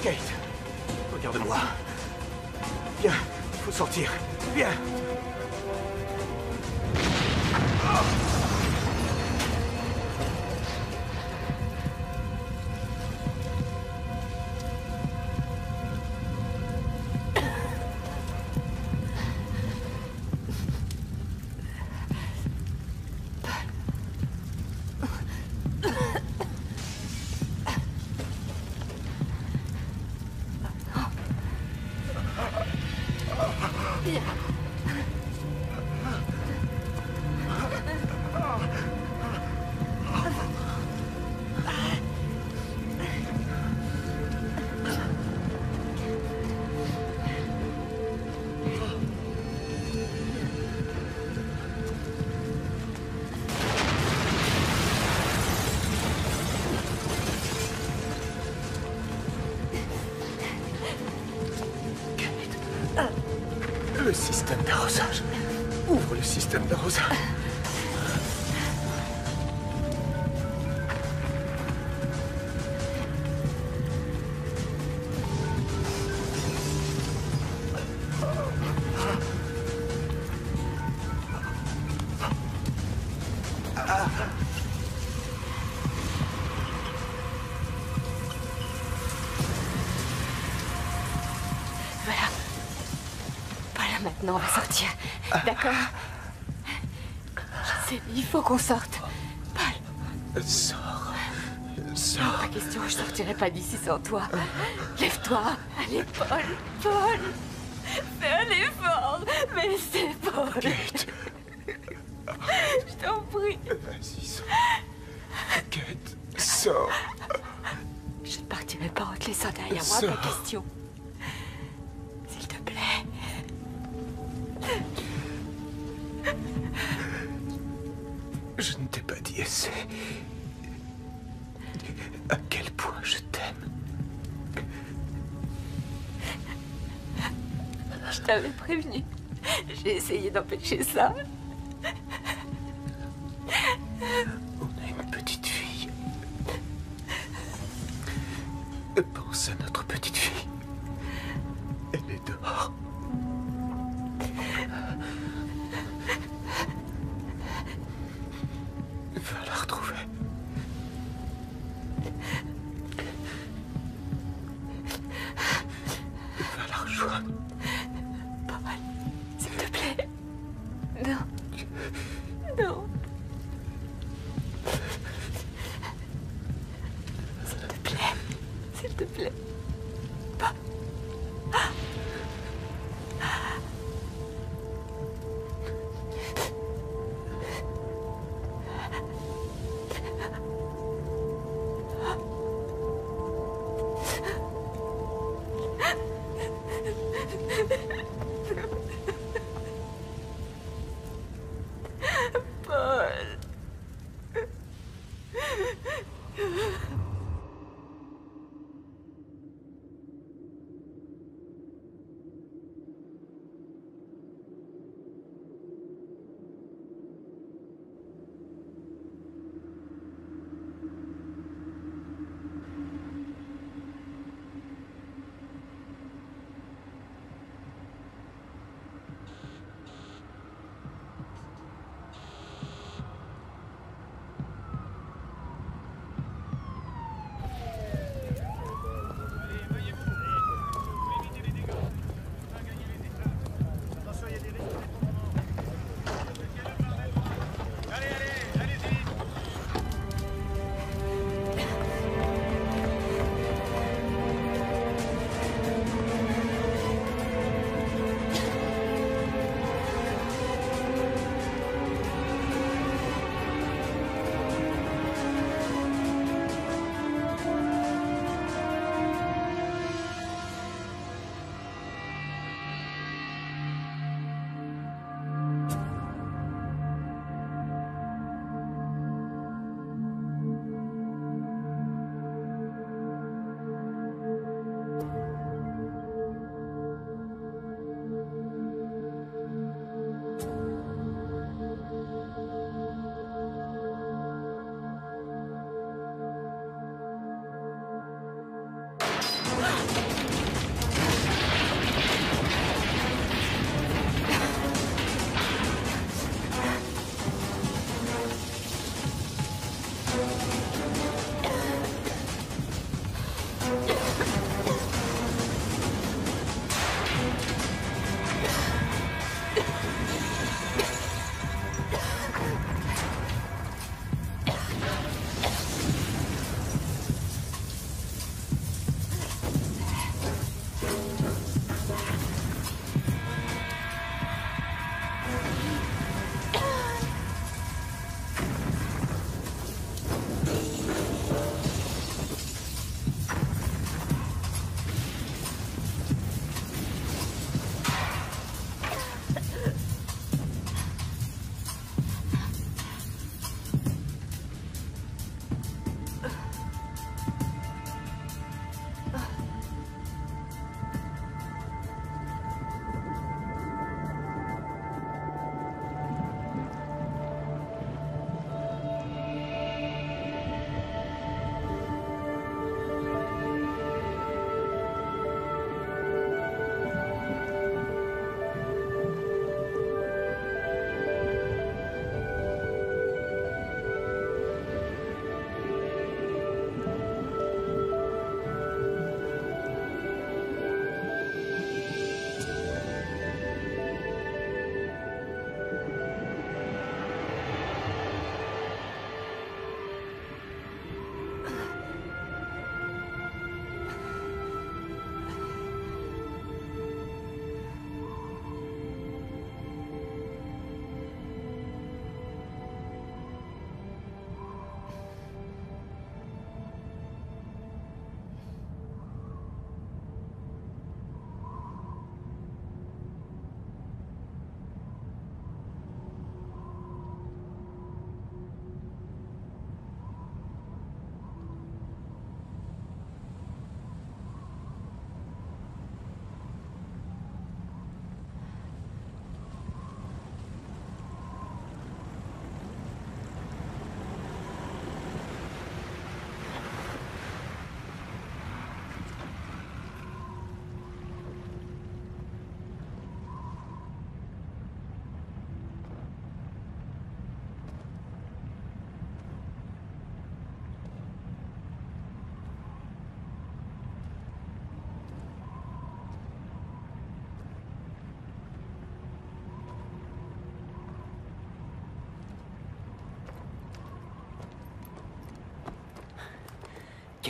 Kate, regarde-moi. Viens, il faut sortir. Viens. Le système d'arrosage. Ouvre le système d'arrosage. Maintenant, on va sortir. D'accord? Je sais, il faut qu'on sorte. Paul. Sors. Pas question, je sortirai pas d'ici sans toi. Lève-toi. Allez, Paul. Paul. Fais un effort. Mais c'est Paul. Kate. Je t'en prie. Vas-y, sors. Kate, sors. Je ne partirai pas en te laissant derrière moi, pas question. S'il te plaît. Je ne t'ai pas dit assez à quel point je t'aime. Je t'avais prévenu. J'ai essayé d'empêcher ça. On a une petite fille. Pense à notre petite fille. Elle est dehors. Va la retrouver. Va la rejoindre. Paul, s'il te plaît. Non. Non. S'il te plaît. S'il te plaît. Pas.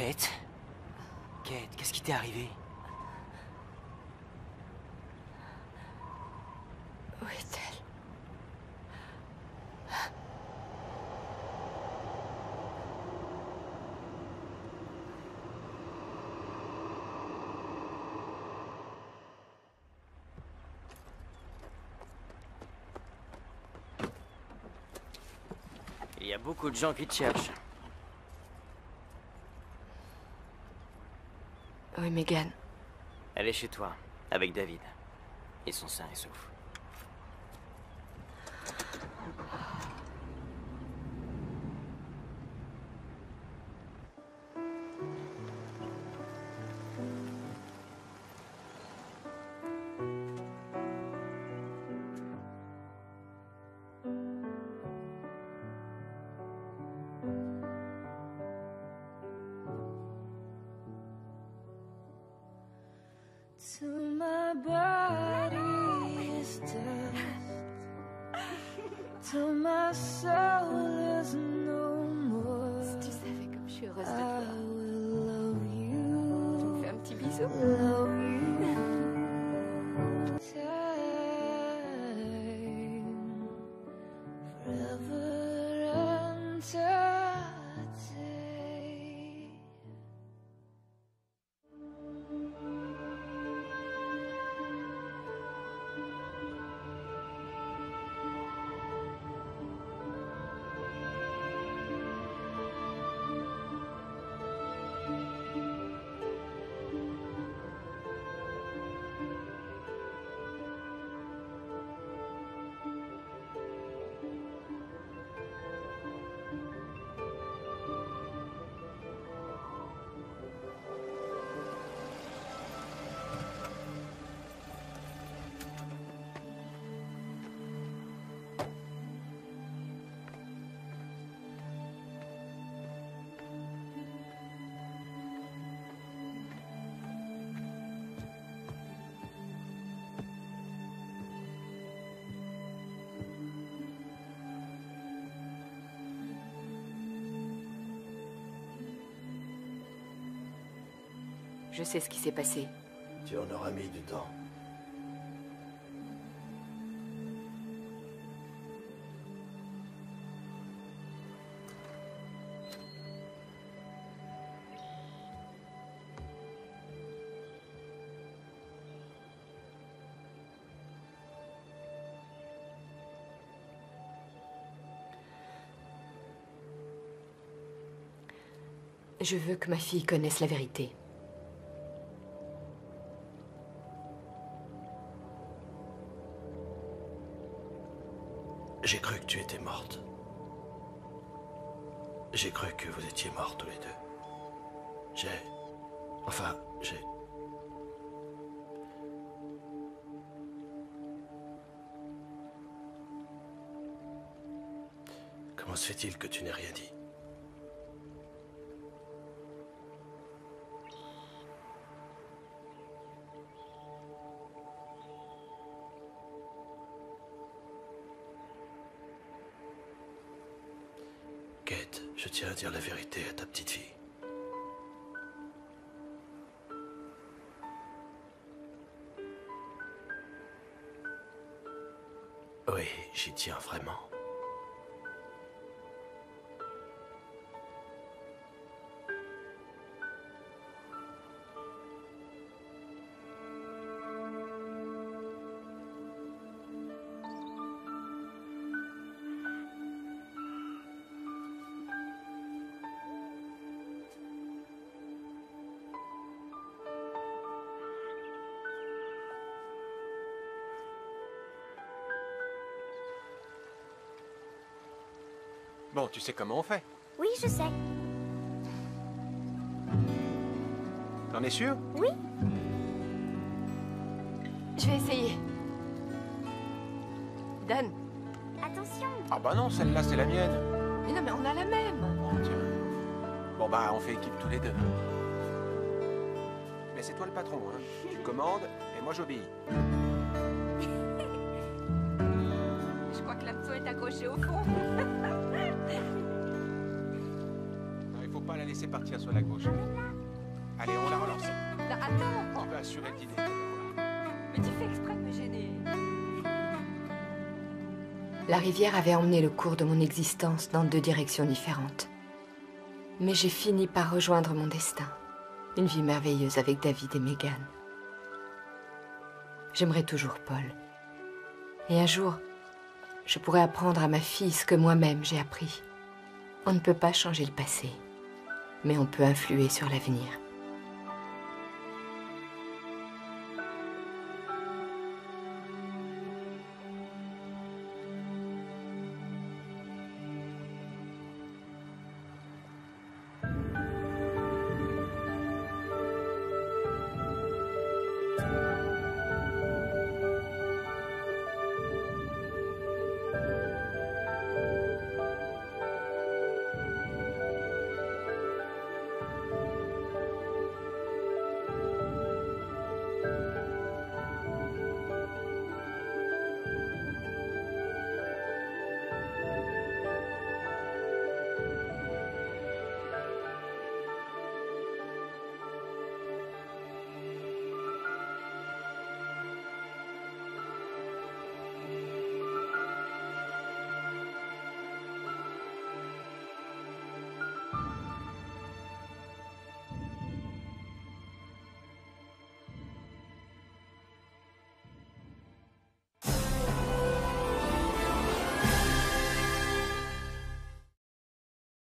Kate? Kate, qu'est-ce qui t'est arrivé? Où est-elle? Il y a beaucoup de gens qui te cherchent. Oui, Megan. Elle est chez toi, avec David. Ils sont sains et saufs. To my body is dust. To my soul is no more. Si tu savais comme je suis heureuse de I te voir. will love Tu me you. fais un petit bisou? Love you. Time. Forever and a day. Je sais ce qui s'est passé. Tu en auras mis du temps. Je veux que ma fille connaisse la vérité. J'ai cru que tu étais morte. J'ai cru que vous étiez morts tous les deux. Enfin, Comment se fait-il que tu n'aies rien dit? Kate, je tiens à dire la vérité à ta petite fille. Oui, j'y tiens vraiment. Bon, tu sais comment on fait. Oui, je sais. T'en es sûr? Oui. Je vais essayer. Dan. Attention. Ah bah non, celle-là, c'est la mienne. Mais non, mais on a la même. Oh, tiens. Bon bah, on fait équipe tous les deux. Mais c'est toi le patron, hein. Tu commandes et moi j'obéis. Je crois que l'hameçon est accroché au fond. Non, il faut pas la laisser Allez, c'est parti, sur la gauche. Allez, on la relance. Attends, On va assurer le dîner. mais tu fais exprès de me gêner. La rivière avait emmené le cours de mon existence dans 2 directions différentes. Mais j'ai fini par rejoindre mon destin. Une vie merveilleuse avec David et Megan. J'aimerais toujours Paul. Et un jour, je pourrais apprendre à ma fille ce que moi-même j'ai appris. On ne peut pas changer le passé, mais on peut influer sur l'avenir.